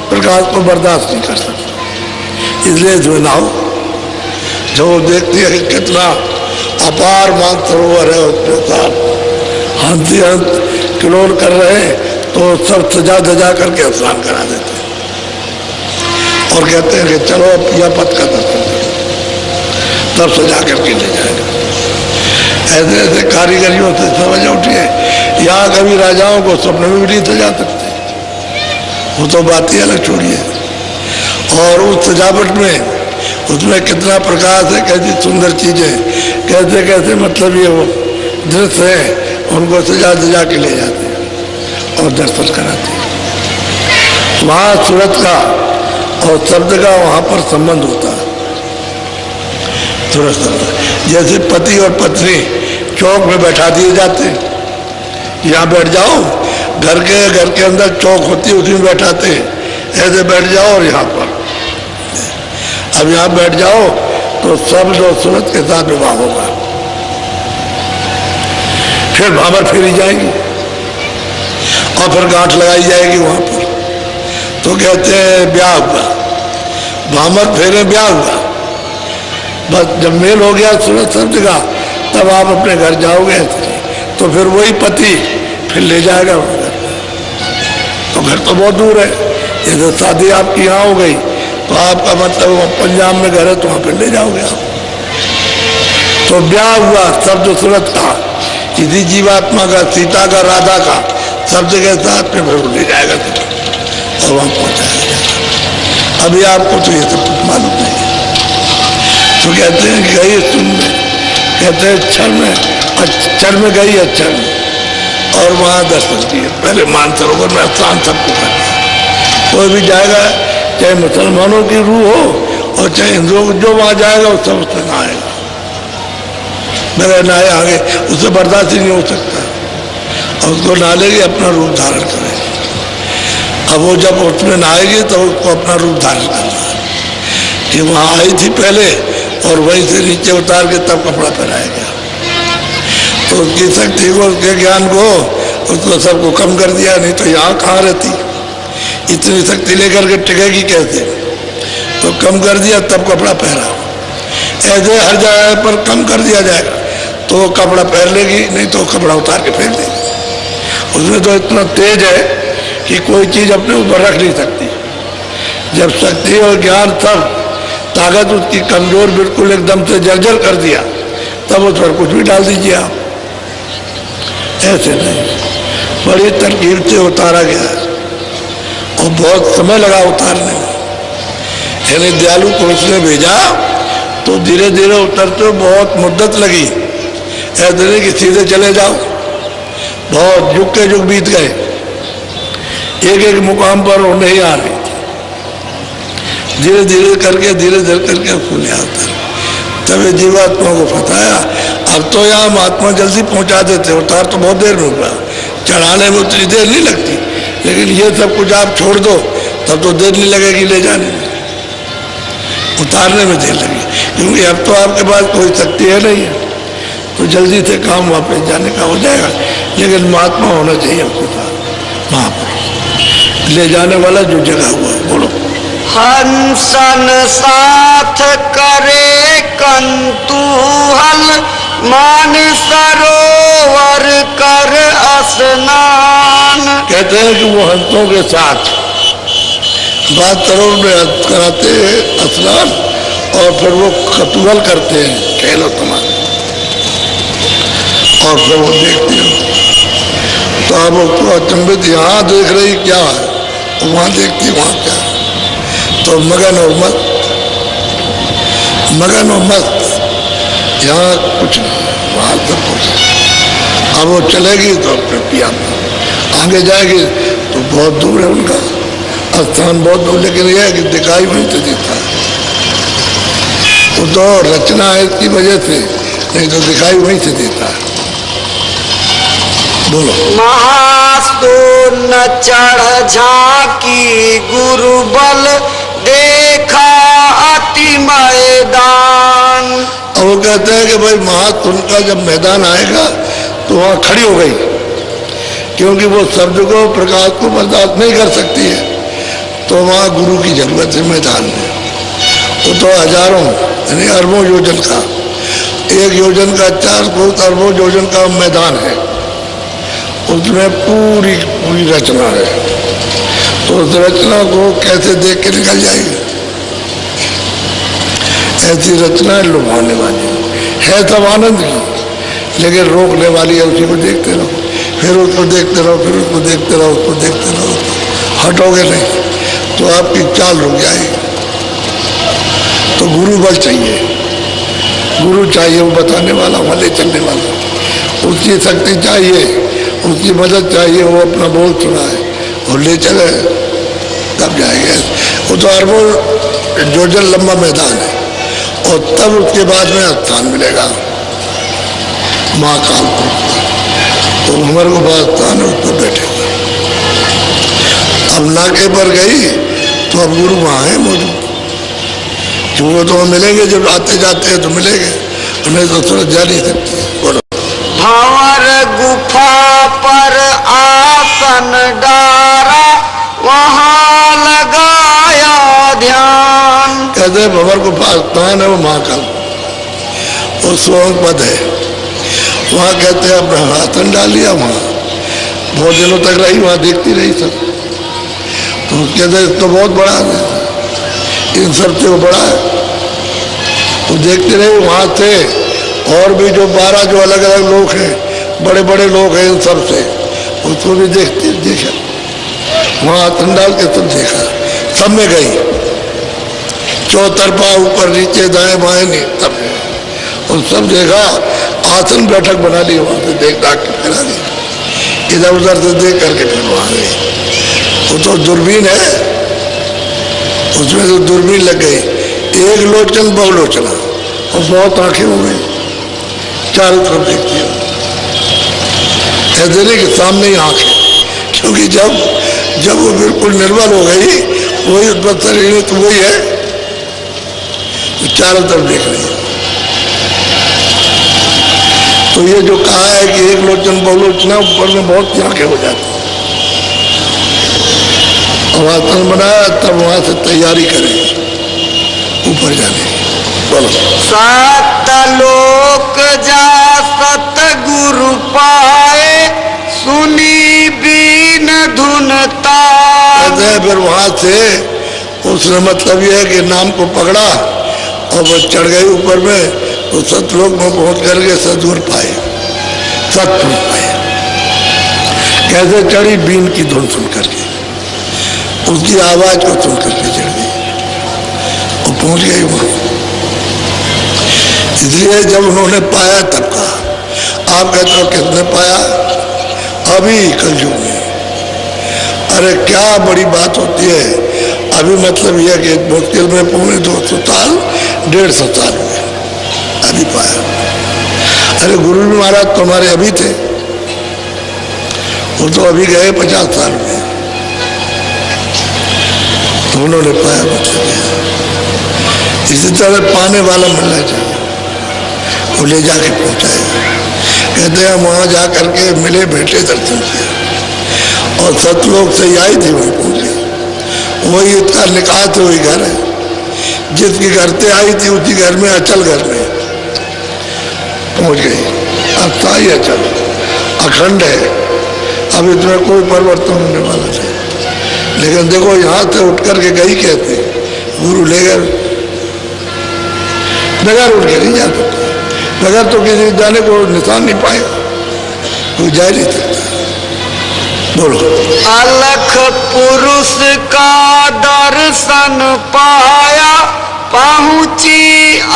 प्रकाश को बर्दाश्त नहीं कर सकता, इसलिए जो नाव जो देखती है कितना अपार मानसरोवर है, उसके साथ हाथी हंस किलोल कर रहे हैं तो सब सजा धजा करके स्नान करा देते हैं और कहते हैं कि चलो अब यह पद का दर्शन करो, तब सजा करके ले जाएगा। ऐसे ऐसे कारीगरियों से समझ उठिए, यहाँ कभी राजाओं को स्वप्न में भी नहीं सजा सकते, वो तो बात ही अलग छोड़िए। और उस सजावट में उसमें कितना प्रकाश है, कैसी सुंदर चीजें, कैसे कैसे मतलब ये वो दृश्य है, उनको सजा सजा के ले जाते हैं और दर्शन कराते हैं। वहाँ सूरत का और शब्द का वहाँ पर संबंध होता है। सूरत शब्द जैसे पति और पत्नी चौक में बैठा दिए जाते हैं, यहाँ बैठ जाओ, घर के अंदर चौक होती है उसी में बैठाते हैं, ऐसे बैठ जाओ और यहाँ पर अब यहाँ बैठ जाओ तो शब्द और सूरत के साथ विवाह होगा, फिर भावर फेरी जाएगी और फिर गांठ लगाई जाएगी वहां पर, तो कहते हैं ब्याह हुआ, भावर फेरे ब्याह हुआ। बस जब मेल हो गया सूरत शब्द का तब आप अपने घर जाओगे, तो फिर वही पति फिर ले जाएगा वहां घर, घर तो बहुत दूर है। जैसे शादी आपकी यहाँ हो गई तो आपका मतलब पंजाब में घर है तो वहाँ पर ले जाओगे आप। तो ब्याह हुआ, शब्द सूरत का, किसी जीवात्मा का, सीता का, राधा का, सब जगह साथ में फिर ले जाएगा और वहाँ पहुँचाएगा। अभी आपको तो ये सब कुछ मालूम नहीं है। तो कहते हैं कि गई सुन में, कहते हैं क्षण में गई अक्षर में, और वहाँ दर्शन दिए। पहले मानसरोवर में स्नान सबको करना है। कोई भी जाएगा, चाहे मुसलमानों की रूह हो और चाहे हिंदुओं को, जो वहाँ जाएगा वो सब उसमें नहाएगा। बगैर नहाए आगे उसे बर्दाश्त ही नहीं हो सकता, और उसको नहा लेगी, अपना रूप धारण करेगी। अब वो जब उसमें नहाएगी तो उसको अपना रूप धारण करना है कि वहाँ आई थी पहले और वहीं से नीचे उतार के तब कपड़ा पहनाया गया। तो उसकी शक्ति को, उसके ज्ञान को, उसको सबको कम कर दिया, नहीं तो यहाँ कहाँ रहती, इतनी शक्ति लेकर के टिकेगी कैसे। तो कम कर दिया तब कपड़ा पहना। ऐसे हर जगह पर कम कर दिया जाएगा तो वो कपड़ा पहन लेगी, नहीं तो कपड़ा उतार के फेंक देगी। उसमें तो इतना तेज है कि कोई चीज अपने ऊपर रख नहीं सकती। जब शक्ति और ज्ञान सब ताकत उसकी कमजोर बिल्कुल एकदम से जर्जर कर दिया, तब उस पर कुछ भी डाल दीजिए आप। ऐसे नहीं, बड़ी तरकीब से उतारा गया और बहुत समय लगा उतारने में। यानी दयालु को उसने भेजा तो धीरे धीरे उतरते बहुत मुद्दत लगी। ऐसे नहीं कि सीधे चले जाओ, बहुत युग के युग बीत गए, एक एक मुकाम पर वो नहीं आ रही थी। धीरे धीरे करके उसको ले आता। तब जीवात्मा को फताया। अब तो यहाँ महात्मा जल्दी पहुंचा देते, उतार तो बहुत देर में हुआ, चढ़ाने में उतनी देर नहीं लगती, लेकिन ये सब कुछ आप छोड़ दो तब तो देर नहीं लगेगी ले जाने में, उतारने में देर लगी। क्योंकि अब तो आपके पास कोई शक्ति है नहीं है, तो जल्दी से काम वापस जाने का हो जाएगा। लेकिन महात्मा होना चाहिए आपके पास, वहाँ पर ले जाने वाला जो जगह हुआ। बोलो। हंसन साथ करे कंतूहल, मान सरोवर कर स्नान। कहते हैं कि वो हंसों के साथ बात सरोवर में कराते हैं स्नान, और फिर वो कतूहल करते हैं खेलो तमाशा, और फिर वो देखते हैं। तो अब उसको अचंभित, यहाँ देख रही क्या है, वहाँ देखती वहाँ क्या है। तो मगन और मस्त, यहाँ कुछ नहीं, वहाँ सब कुछ। अब वो चलेगी तो फिर पिया, आगे जाएगी तो बहुत दूर है उनका स्थान, बहुत दूर, लेकिन यह है कि दिखाई वहीं से देता है। वो तो रचना है इसकी वजह से, नहीं तो दिखाई वहीं से देता है। बोलो। महासून चढ़ झांकी गुरु बल, देखा अति मैदान। और वो कहते हैं कि भाई महासून का जब मैदान आएगा तो वहाँ खड़ी हो गई, क्योंकि वो शब्द को, प्रकाश को बर्दाश्त नहीं कर सकती है, तो वहाँ गुरु की जरूरत है मैदान में। वो तो हजारों यानी अरबों योजन का, एक योजन का 4 अरबों योजन का मैदान है, उसमें पूरी रचना है। तो उस रचना को कैसे देख के निकल जाएगी। ऐसी रचना है लुभाने वाली है, सब आनंद की, लेकिन रोकने वाली है। उसी को देखते रहो, फिर उसको देखते रहो, फिर उसको देखते रहो, उसको देखते रहो, हटोगे नहीं तो आपकी चाल रुक जाएगी। तो गुरु बल चाहिए, गुरु चाहिए, वो बताने वाला, वहाँ ले चलने वाला, उसकी शक्ति चाहिए, उसकी मदद चाहिए, वो अपना बोल सुनाए और ले चले, तब जाएंगे। वो तो अरबों जोजन लंबा मैदान है, और तब उसके बाद में स्थान मिलेगा महाकाल को। तो उमर को बाद स्थान है, उस पर बैठेगा। अब नाके पर गई तो अब गुरु वहाँ है मौजूद, वो तो मिलेंगे, जब आते जाते हैं तो मिलेंगे, उन्हें तो सूरत जा नहीं सकती। बोलो। भंवर गुफा पर आसन डारा, वहाँ लगाया ध्यान। कहते भंवर गुफा स्थान है वो महाकाल, वो स्वयं पद है, वहाँ कहते हैं अपना आसन डाल लिया, वहाँ बहुत दिनों तक रही, वहाँ देखती रही सब। तो कहते तो बहुत बड़ा है, इन सब से वो बड़ा है। तो देखते रहे वहाँ से और भी जो 12 जो अलग अलग लोग हैं, बड़े बड़े लोग हैं, इन सब से उसको भी देखा, वहाँ आसन डाल के सब देखा, सब में गई, चौतरफा ऊपर नीचे दाएं बाएं नहीं सब, और सब देखा, आसन बैठक बना ली, वहाँ से देख दाख के फैला दी, इधर उधर से देख करके फिर वहाँ गई। वो तो दूरबीन है, उसमें तो दूरबीन लग गई, एक लोचन बहुलोचना, और बहुत आंखें हो गई, चारों तरफ देखती है, ऐसे नहीं कि सामने ही आंखें, क्योंकि जब वो बिल्कुल निर्बल हो गई, वही उत्पत्ति तो वही है, तो चारों तरफ देख रही है। तो ये जो कहा है कि एक लोचन बहुलोचना, ऊपर में बहुत सी आंखें हो जाती, और आसन बनाया, तब वहां से तैयारी करें ऊपर जाने की। बोलो। सतलोक जा सतगुरु पाए, सुनी बीन धुनता। कहते हैं फिर वहां से उसने मतलब ये है कि नाम को पकड़ा और वो चढ़ गई ऊपर में, तो सतलोक में पहुंच करके सतगुरु पाए, सतपुरुष पाए। कैसे चढ़ी? बीन की धुन सुन करके, उसकी आवाज को सुन करके चढ़ गई और पहुंच गई वहां। इसलिए जब उन्होंने पाया तब कहा। आप कहते हो किसने पाया? अभी कलयुग में। अरे क्या बड़ी बात होती है, अभी मतलब यह कि मुश्किल में 250 साल 150 साल हुए, अभी पाया। अरे गुरु जी महाराज तुम्हारे अभी थे, वो तो अभी गए 50 साल में, तो उन्होंने पाया मतलब। इसी तरह पाने वाला मिलना चाहिए, वो ले जाके पहुंचाएगा। कहते हैं वहां जा करके मिले, बैठे, दर्शन किया, और सतलोक से आई थी वहीं पहुंच गई। वही उसका निकाह से वही घर है, जिसके घर से आई थी उसी घर में, अचल घर में पहुंच गई। अस्थायी अचल अखंड है, अब इसमें कोई परिवर्तन होने वाला नहीं। लेकिन देखो यहाँ से उठ करके गई कहते, गुरु ले गए, बगैर उठ के नहीं जा सकता, बगैर तो किसी जाने को निशान नहीं पाएगा, कोई जा नहीं सकता। बोलो। अलख पुरुष का दर्शन पाया, पहुंची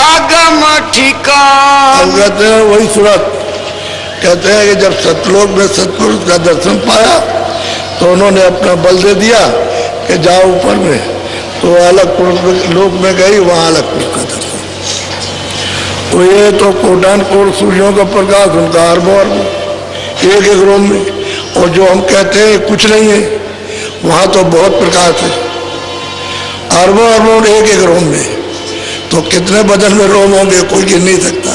अगम ठिकान। कहते हैं वही सूरत, कहते हैं कि जब सतलोक में सतपुरुष का दर्शन पाया तो उन्होंने अपना बल दे दिया कि जाओ ऊपर में, तो अलग पुरुष लोक में गई, वहां अलग पुरुष का दर्शन। तो ये तो कोटान कोट सूर्यों का प्रकाश, उनका अरबों एक एक रोम में, और जो हम कहते हैं कुछ नहीं है, वहां तो बहुत प्रकाश है, अरबों अरबों एक एक रोम में। तो कितने बदन में रोम होंगे कोई गिन नहीं सकता,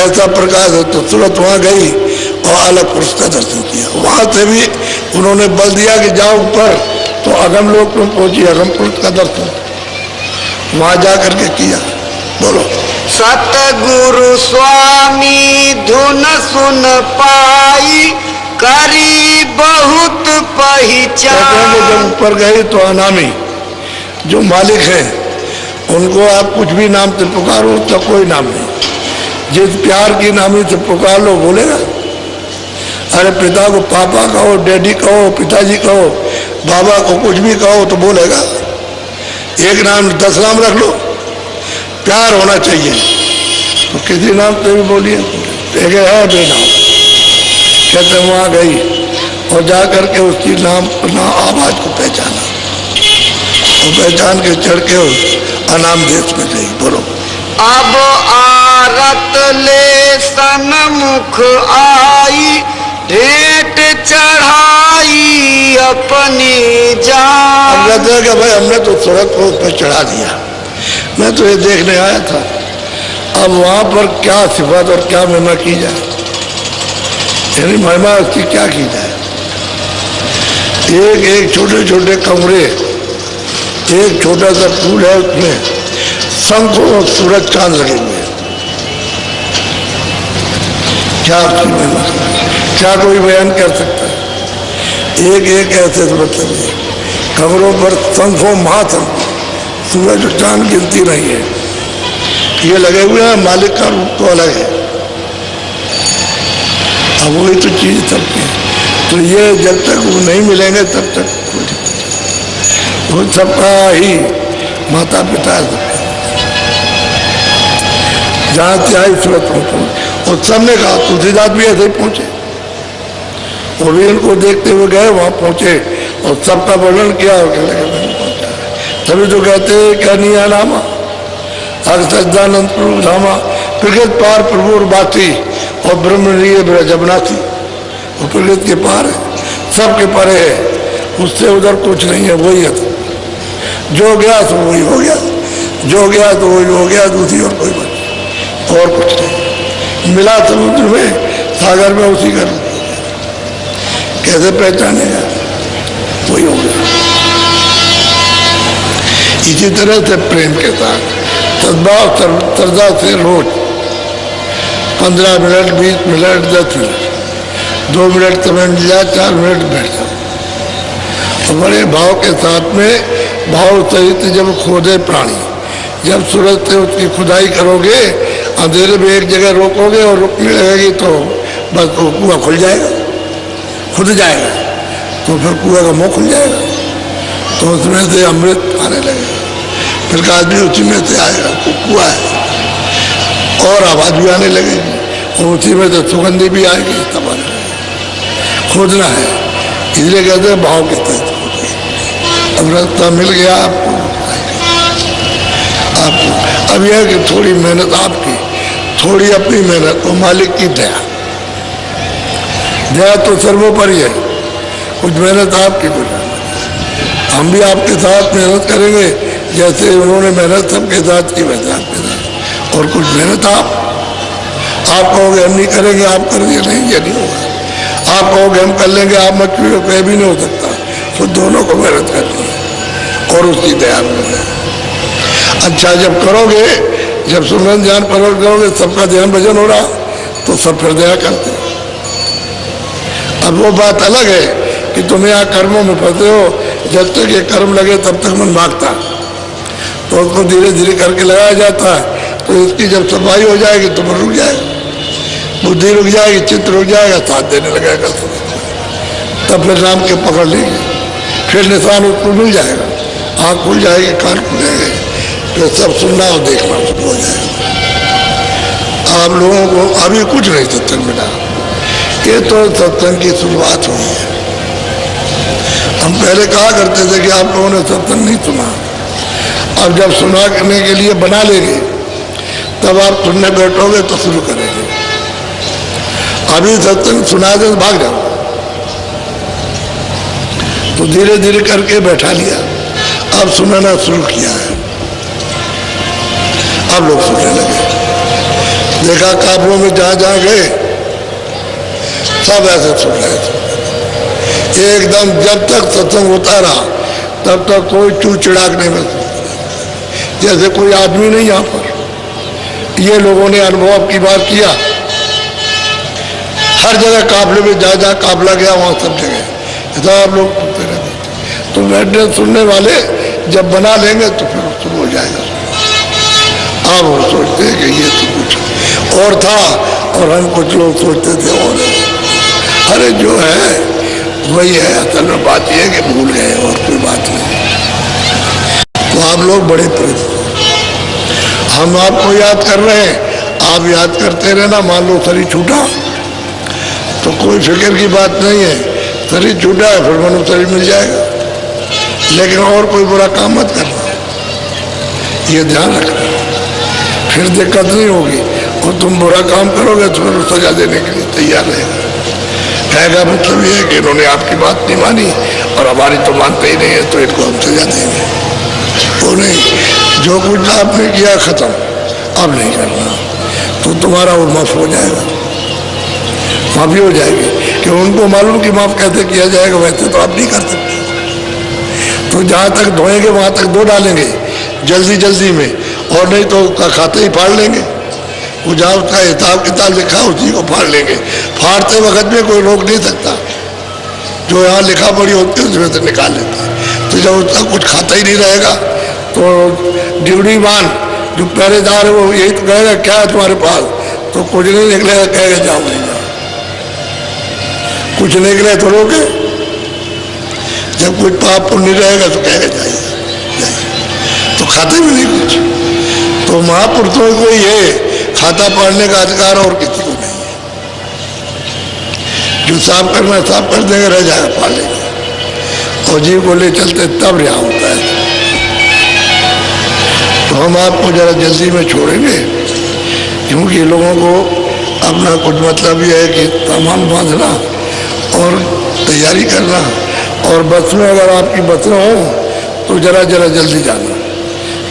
ऐसा प्रकाश है। तो तुरंत वहां गई और अलग पुरुष का दर्शन किया। वहां से भी उन्होंने बल दिया कि जाओ ऊपर, तो अगम लोक में पहुंची, अगम पुरुष का दर्शन वहां जा करके किया। बोलो। सतगुरु स्वामी धुन सुन पाई, करी बहुत पहचान। जब ऊपर गई तो अनामी जो मालिक है, उनको आप कुछ भी नाम से पुकारो, उसका कोई नाम नहीं। जिस प्यार की नामी से पुकार लो बोलेगा। अरे पिता को पापा कहो, डैडी कहो, पिताजी कहो, बाबा को कुछ भी कहो तो बोलेगा। एक नाम 10 नाम रख लो, प्यार होना चाहिए, तो किसी नाम से भी बोलिए। एक है बेनाम, कहते वहां गई और जा करके उसकी नाम आवाज को पहचाना, और पहचान के चढ़ के अनाम देश में गई। बोलो। अब आरत ले सन्मुख आई, भेंट चढ़ाई अपनी जान। हम कहते हैं कि भाई हमने तो सड़क को उस पर चढ़ा दिया, मैं तो ये देखने आया था, अब वहां पर क्या सिफत और क्या महिमा की जाए, यानी महिमा उसकी क्या की जाए। एक एक छोटे छोटे कमरे, एक छोटा सा फूल है, उसमें शंख और सूरज चांद लगे हुए हैं। क्या उसकी महिमा, क्या कोई बयान कर सकता है। एक एक ऐसे मतलब है, खबरों पर संखों महासंख सूरज चांद गिनती नहीं है। ये लगे हुए हैं, मालिक का रूप तो अलग है। अब वही तो चीज सबकी है। तो ये जब तक वो नहीं मिलेंगे तब तक वो सबका ही माता पिता है। जहाँ चाहे सूरत पहुंचो। और सबने कहा तुलसीदास भी ऐसे ही पहुंचे, वो भी इनको देखते हुए गए, वहां पहुंचे और सबका वर्णन किया और कहने लगे पहुंचा। तभी तो कहते हैं क्या नहीं नामा सच्चिदानंद प्रभु धामा प्रकृत पार प्रभु और बाती और ब्रह्मणीय ब्रजबनाथी। वो प्रकृत के पार है, सबके परे है, उससे उधर कुछ नहीं है, वही है। जो गया तो वही हो गया, जो गया तो वही हो गया, दूसरी और कोई बात और कुछ नहीं। मिला समुद्र में, सागर में, उसी का रूप कैसे पहचानेगा, वही हो गया। इसी तरह से प्रेम के साथ सद्भाव श्रद्धा से रोज 15 मिनट 20 मिनट 10 मिनट 2 मिनट समय मिल जाए, 4 मिनट बैठ जाओ। बड़े भाव के साथ में भाव सहित जब खोदे प्राणी, जब सूरज से उसकी खुदाई करोगे, अंधेरे में एक जगह रोकोगे और रुकने लगेगी तो बस वो कुआं खुल जाएगा, खुद जाएगा, तो फिर कुआं का मुंह खुल जाएगा, तो उसमें से अमृत आने लगेगा। फिर का आदमी उसी में से आएगा, कुआं है, और आवाज भी आने लगेगी, और उसी में से सुगंधी भी आएगी, तब आने लगेगी। खोदना है, इसलिए कहते हैं भाव के तहत। अब रास्ता मिल गया आपको, अब यह कि थोड़ी मेहनत आपकी, थोड़ी अपनी मेहनत और मालिक की दया। दया तो सर्वोपरि है, कुछ मेहनत आपकी, कुछ हम भी आपके साथ मेहनत करेंगे, जैसे उन्होंने मेहनत सबके साथ की वैसे आपके साथ। और कुछ मेहनत आप कहोगे हम नहीं करेंगे, आप कर दिए, नहीं, ये नहीं होगा। आप कहोगे हम कर लेंगे, आप मत करिए, कहीं भी नहीं हो सकता। तो दोनों को मेहनत करनी है और उसकी दया में। अच्छा जब करोगे, जब सुमरन ध्यान परवर करोगे, सबका ध्यान भजन हो रहा, तो सब फिर दया करते। अब वो बात अलग है कि तुम यहाँ कर्मों में फंसे हो, जब तक ये कर्म लगे तब तक मन भागता, तो उसको धीरे धीरे करके लगाया जाता है। तो इसकी जब सफाई हो जाएगी तो मन रुक जाएगा, बुद्धि रुक जाएगी, चित्त रुक जाएगा, साथ देने लगेगा, तब फिर राम के पकड़ लेंगे, फिर निशान उसको मिल जाएगा, आँख खुल जाएगी, कान खुल जाएंगे, फिर सब सुनना और देखना शुरू हो जाएगा। आप लोगों को अभी कुछ नहीं सत्संग मिला, ये तो सत्संग की शुरुआत हुई है। हम पहले कहा करते थे कि आप लोगों ने सत्संग नहीं सुना, अब जब सुना करने के लिए बना लेंगे तब आप सुनने बैठोगे तो शुरू करेंगे। अभी सत्संग सुना दे तो भाग जाओ, तो धीरे धीरे करके बैठा लिया, अब सुनाना शुरू किया है, अब लोग सुनने लगे। देखा काबलों में जहां जहां गए सब ऐसे सुन रहे थे एकदम। जब तक सत्संग होता रहा तब तक कोई चू चिड़ाकने में, जैसे कोई आदमी नहीं यहाँ पर। ये लोगों ने अनुभव की बात किया, हर जगह काबले में जहाँ जहाँ काबला गया वहाँ सब जगह सब लोग सुनते रहते। तो बैठने सुनने वाले जब बना लेंगे तो फिर शुरू हो जाएगा। अब वो सोचते हैं कि ये तो कुछ और था और हम कुछ लोग सोचते थे और, अरे जो है वही है। असल में बात यह है कि भूल गए और कोई बात नहीं। तो आप लोग बड़े प्रेम, हम आपको याद कर रहे हैं, आप याद करते रहना। मान लो शरीर छूटा तो कोई फिक्र की बात नहीं है, शरीर छूटा है फिर मनु शरीर मिल जाएगा, लेकिन और कोई बुरा काम मत करना, ये ध्यान रखना, फिर दिक्कत नहीं होगी। और तुम बुरा काम करोगे तो फिर सजा देने के लिए तैयार रहेगा। कहेगा मतलब ये है कि इन्होंने आपकी बात नहीं मानी और हमारी तो मानते ही नहीं है, तो इनको हम सजा देंगे। वो नहीं, जो कुछ आपने किया खत्म, अब नहीं करना, तो तुम्हारा वो माफ हो जाएगा, माफी हो जाएगी। कि उनको मालूम कि माफ कैसे किया जाएगा, वैसे तो आप नहीं कर सकते। तो जहाँ तक धोएंगे वहाँ तक धो डालेंगे जल्दी जल्दी में, और नहीं तो उसका खाते ही फाड़ लेंगे। वो जहाँ उसका हिसाब किताब लिखा उसी को फाड़ लेंगे। फाड़ते वक्त में कोई रोक नहीं सकता, जो यहाँ लिखा पड़ी होती है उसमें से निकाल लेता है। तो फिर जब उसका कुछ खाता ही नहीं रहेगा तो ड्यूटी मान जो पहरेदार है वो यही तो कहेगा क्या है तुम्हारे पास, तो कुछ नहीं निकलेगा, कहेगा जाओ नहीं जाओ, कुछ निकले तो रोके, जब कुछ पाप पुण्य रहेगा तो कहेगा जाइए जाइए, तो खाते भी नहीं कुछ। तो महापुरुषों को ये खाता पाड़ने का अधिकार और किसी को नहीं है। जो साफ करना साफ कर देंगे, रह जाएगा पाल लेंगे, और जीव को ले चलते तब रिहा होता है। तो हम आपको जरा जल्दी में छोड़ेंगे, क्योंकि लोगों को अपना कुछ मतलब ये है कि सामान बांधना और तैयारी करना, और बस में अगर आपकी बसें हो तो जरा जरा जल्दी जाना,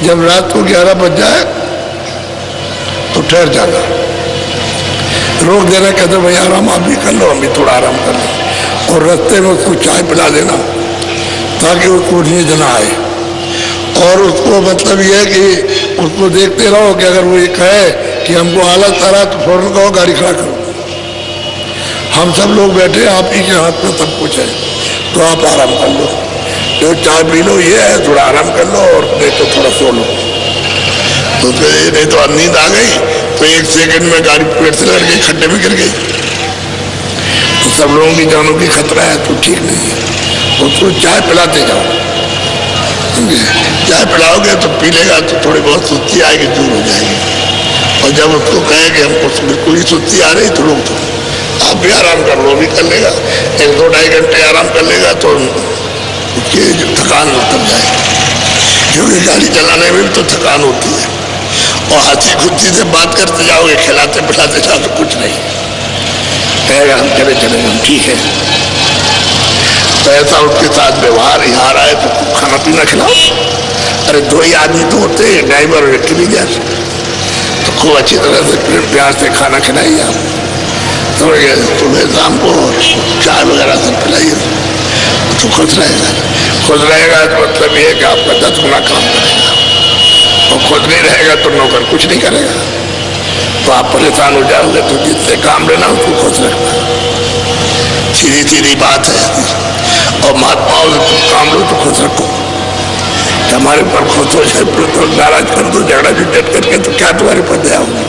जब रात को 11 बज जाए तो ठहर जाना, रोक देना, कहते भाई आराम आप भी कर लो, हम भी थोड़ा आराम कर लो, और रास्ते में उसको चाय पिला देना ताकि उसको नींद ना आए। और उसको मतलब ये है कि उसको देखते रहो कि अगर वो ये कहे कि हमको आलस आ रहा तो फौरन कहो गाड़ी खड़ा करो, हम सब लोग बैठे, आप ही के हाथ में सब कुछ है, तो आप आराम कर लो, जो चाय पी लो, ये है थोड़ा आराम कर लो, और नहीं तो थोड़ा सो लो। तो नहीं तो नींद आ गई तो 1 सेकंड में गाड़ी पेट से लड़ गई, खड्डे में गिर गई, तो सब लोगों की जानों की खतरा है, तो ठीक नहीं है। उसको चाय पिलाते जाओ, चाय पिलाओगे तो पी लेगा, तो थोड़ी बहुत सुस्ती आएगी, दूर हो जाएगी। और जब उसको कहे कि हमको बिल्कुल ही सुस्ती आ रही, तो लोग तो आप भी आराम कर लो, भी कर लेगा, 1-2-2.5 घंटे आराम कर लेगा, तो उसकी थकान उतर जाएगी, क्योंकि गाड़ी चलाने में भी तो थकान होती है। और हंसी खुशी से बात करते जाओगे, खिलाते पिलाते जाओ तो कुछ नहीं कहेगा, हम चले चलेंगे, हम ठीक है। तो ऐसा उसके साथ व्यवहार, यहाँ आए तो खाना पीना खिलाओ, अरे 2 ही आदमी तो होते हैं, ड्राइवर और मैनेजर, तो खूब अच्छी तरह से प्रेम प्यार से खाना खिलाइए आप, समझ गए, सुबह शाम को चाय वगैरह सब पिलाइए, तो खुश रहेगा। खुश रहेगा तो मतलब ये है कि आपका 10 गुना काम करेगा, और खुद नहीं रहेगा तो नौकर कुछ नहीं करेगा, तो आप परेशान हो जाओगे। तो जिससे काम लेना उसको खुश रखना, सीधी सीधी बात है। और महात्माओं से काम लो तो खुश रखो, हमारे ऊपर खुश हो जाए तो नाराज कर दो, झगड़ा झुझट करके, तो क्या तुम्हारे पर दया होगी,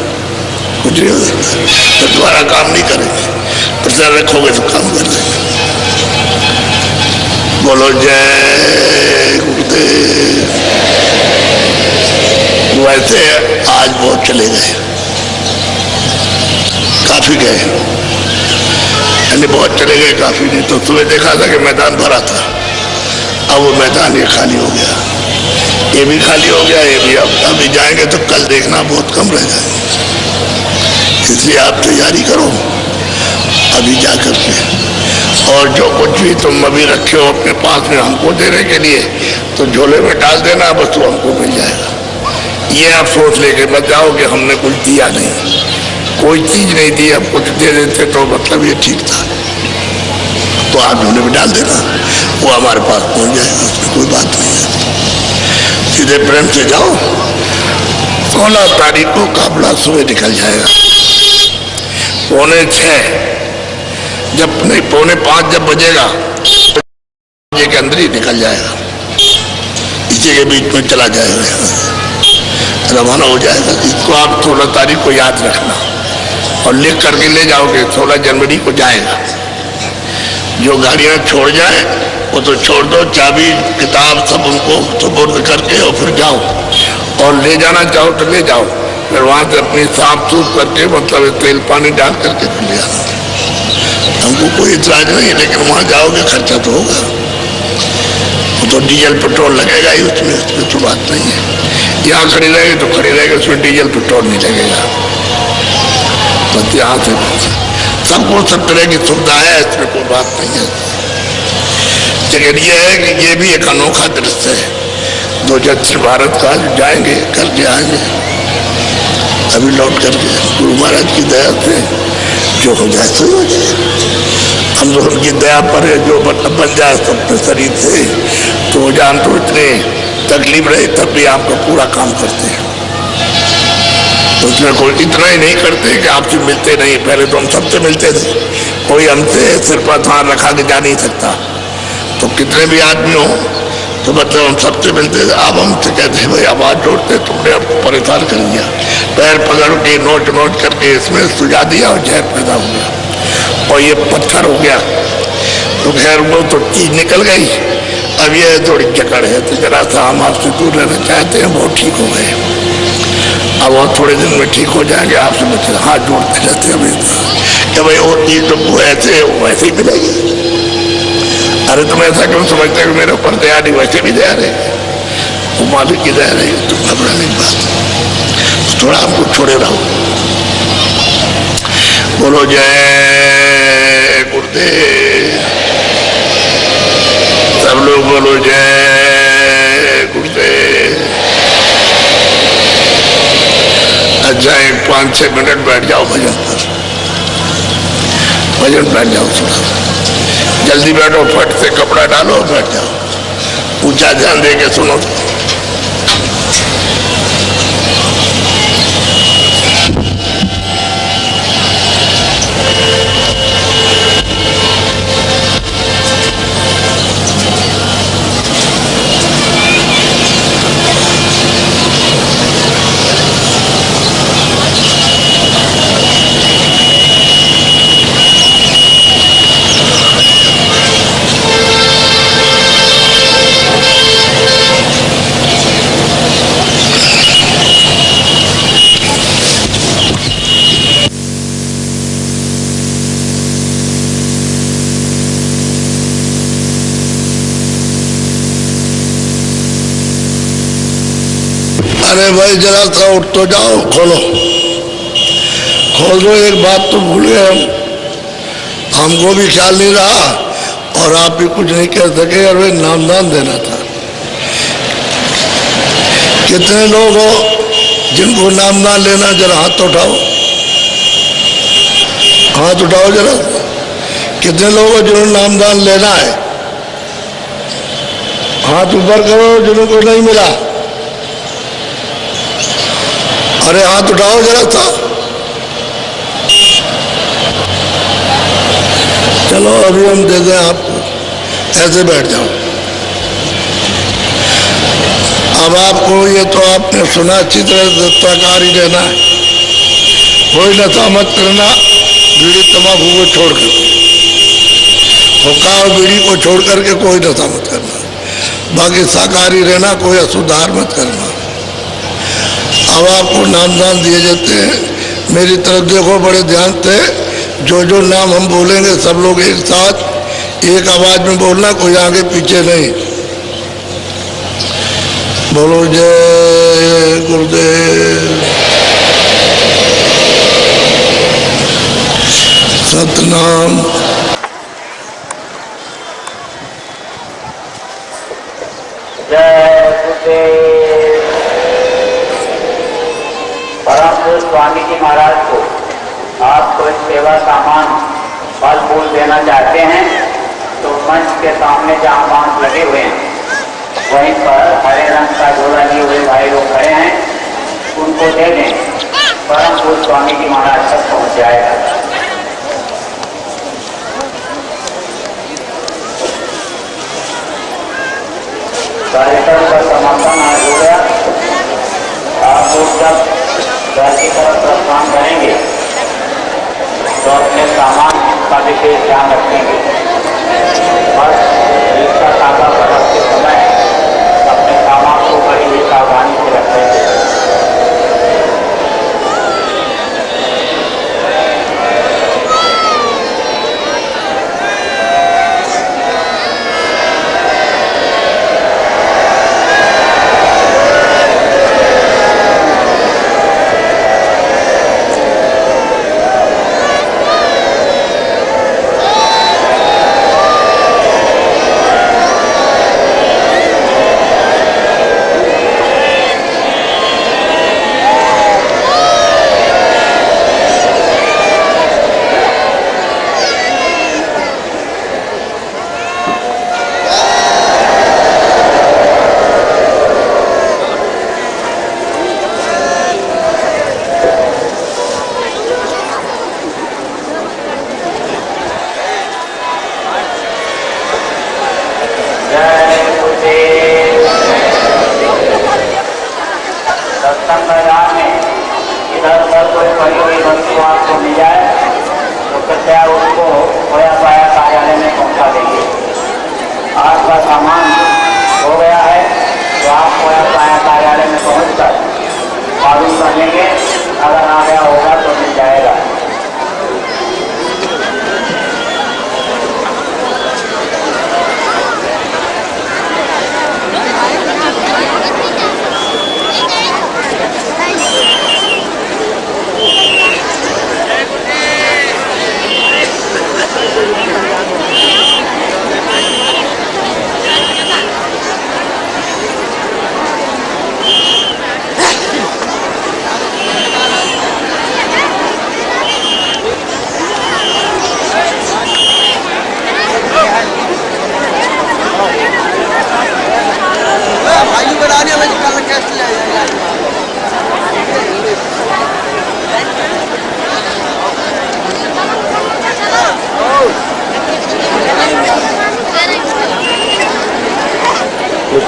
कुछ नहीं हो सकता। तो तुम्हारा काम नहीं करेंगे, प्रचार रखोगे तो काम कर देंगे। बोलो जय गुरुदेव। वैसे आज बहुत चले गए, काफी गए, यानी बहुत चले गए, काफी नहीं। तो सुबह देखा था कि मैदान भरा था, अब वो मैदान ये खाली हो गया, ये भी खाली हो गया, ये भी। अब अभी जाएंगे तो कल देखना बहुत कम रह जाएंगे, इसलिए आप तैयारी करो अभी जा करके। और जो कुछ भी तुम अभी रखे हो अपने पास में हमको देने के लिए, तो झोले में डाल देना, बस वो हमको मिल जाएगा। ये आप सोच लेके मत जाओ कि हमने कुछ दिया नहीं, कोई चीज नहीं दी, अब कुछ दे देते तो मतलब ये ठीक था, तो आप झोले में डाल देना, वो हमारे पास पहुंच जाएगा, उसमें कोई बात नहीं है। सीधे प्रेम से जाओ, 16 तारीख को काफला सुबह निकल जाएगा, 4:45 जब नहीं 4:45 जब बजेगा ये के अंदर ही निकल जाएगा, इसी के बीच में चला जाएगा, रवाना हो जाएगा। इसको आप 16 तारीख को याद रखना और लिख करके ले जाओगे, 16 जनवरी को जाएगा। जो गाड़ियां छोड़ जाए वो तो छोड़ दो, चाबी किताब सब उनको सुपुर्द करके और फिर जाओ, और ले जाना चाहो तो ले जाओ, फिर वहां से अपनी साफ सूफ करके मतलब तेल पानी डाल करके फिर ले आना। हमको कोई इतराज नहीं, लेकिन वहां जाओगे खर्चा तो होगा, वो तो डीजल पेट्रोल लगेगा ही उसमें तो बात नहीं है। यहाँ खड़ी रहेगी तो खड़ी रहेगी, उसमें डीजल पेट्रोल नहीं लगेगा, बस यहाँ से सबको सब तरह की सुविधा है, इसमें कोई बात नहीं है। लेकिन ये है कि ये भी एक अनोखा दृश्य है, 2000 भारत का जो जाएंगे करके आएंगे, अभी लौट करके गुरु महाराज की दया से जो हो जाए सो हो जाए। हम लोग उनकी दया पर है, जो बन जाए सबके शरीर से, तो जान तो इतने तकलीफ रहे तब भी आपका पूरा काम करते हैं। तो उसमें कोई इतना ही नहीं करते कि आपसे मिलते नहीं, पहले तो हम सबसे मिलते थे, कोई हमसे सिर पर हाथ रखा के जा नहीं सकता। तो कितने भी आदमी हो तो मतलब हम सबसे मिलते थे। अब हमसे कहते हैं भाई आवाज जोड़ते, तुमने अब परेशान कर दिया, पैर पकड़ के नोच नोच करके इसमें सुझा दिया और जहर पैदा हो गया और ये पत्थर हो गया। तो खैर वो तो चीज निकल गई, अब ये थोड़ी जकड़ है, तो जरा सा हम आपसे दूर रहना चाहते हैं। बहुत ठीक हो गए, अब वो थोड़े दिन में ठीक हो जाएंगे। आपसे बच्चे हाथ जोड़ते रहते हैं कि भाई वो चीज तो ऐसे वैसे ही मिलेगी। अरे तुम ऐसा क्यों समझते हो मेरे ऊपर दया नहीं, वैसे भी दया रहे, वो मालिक की दया रही, तुम घबराने की बात, थोड़ा हमको छोड़े रहो। बोलो जय गुरुदेव, सब लोग बोलो जय गुरुदेव। अच्छा, एक 5-6 मिनट बैठ जाओ भजन पर, भजन बैठ जाओ, थोड़ा जल्दी बैठो, फट से कपड़ा डालो, बैठ जाओ, ऊंचा ध्यान दे के सुनो। अरे भाई जरा सा उठ तो जाओ, खोलो खोल दो। एक बात तो भूल गए हम, हमको भी ख्याल नहीं रहा और आप भी कुछ नहीं कह सके। और वे नामदान देना था। कितने लोग हो जिनको नामदान लेना, जरा हाथ उठाओ, हाथ उठाओ जरा। कितने लोग हो जिन्होंने नामदान लेना है? हाथ ऊपर करो जिनको नहीं मिला। अरे हाथ उठाओ जरा सा। चलो अभी हम दे दें आपको, ऐसे बैठ जाओ। अब आपको ये तो आपने सुना, अच्छी तरह दत्ताकारी रहना है, कोई नशा मत करना, बीड़ी तंबाकू को छोड़ कर, हुक्का और बीड़ी को छोड़ करके कोई नशा मत करना। बाकी शाकाहारी रहना, कोई असुधार मत करना। अब आपको नामदान दिए जाते हैं। मेरी तरफ देखो बड़े ध्यान से। जो जो नाम हम बोलेंगे सब लोग एक साथ एक आवाज में बोलना, कोई आगे पीछे नहीं। बोलो जय गुरुदेव, सतनाम। जय गुरुदेव। परम स्वामी जी महाराज को आप कोई सेवा सामान फल फूल देना चाहते हैं तो मंच के सामने जहाँ बांस लगे हुए हैं वहीं पर हरे रंग का झोला लिए हुए भाई लोग खड़े हैं, उनको दे दें। परम पूज्य स्वामी जी महाराज तक पहुँच जाएगा। कार्यक्रम का समापन आज हो गया। आप लोग जब घर की तरफ प्रस्थान करेंगे तो अपने सामान का विशेष ध्यान रखेंगे। बस रिक्शा ताला पर रखते समय अपने सामान को बड़ी ही सावधानी से रखेंगे।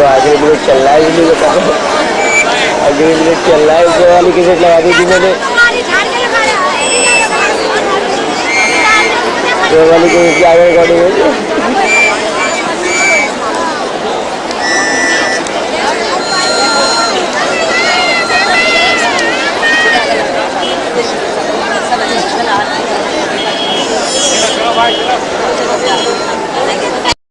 तो आखिरी मिनट चल रहा है, इसलिए बताओ आखिरी मिनट चल रहा है। ऊपर वाली कैसेट लगा दी थी मैंने, ऊपर वाली कैसेट आगे रिकॉर्डिंग है।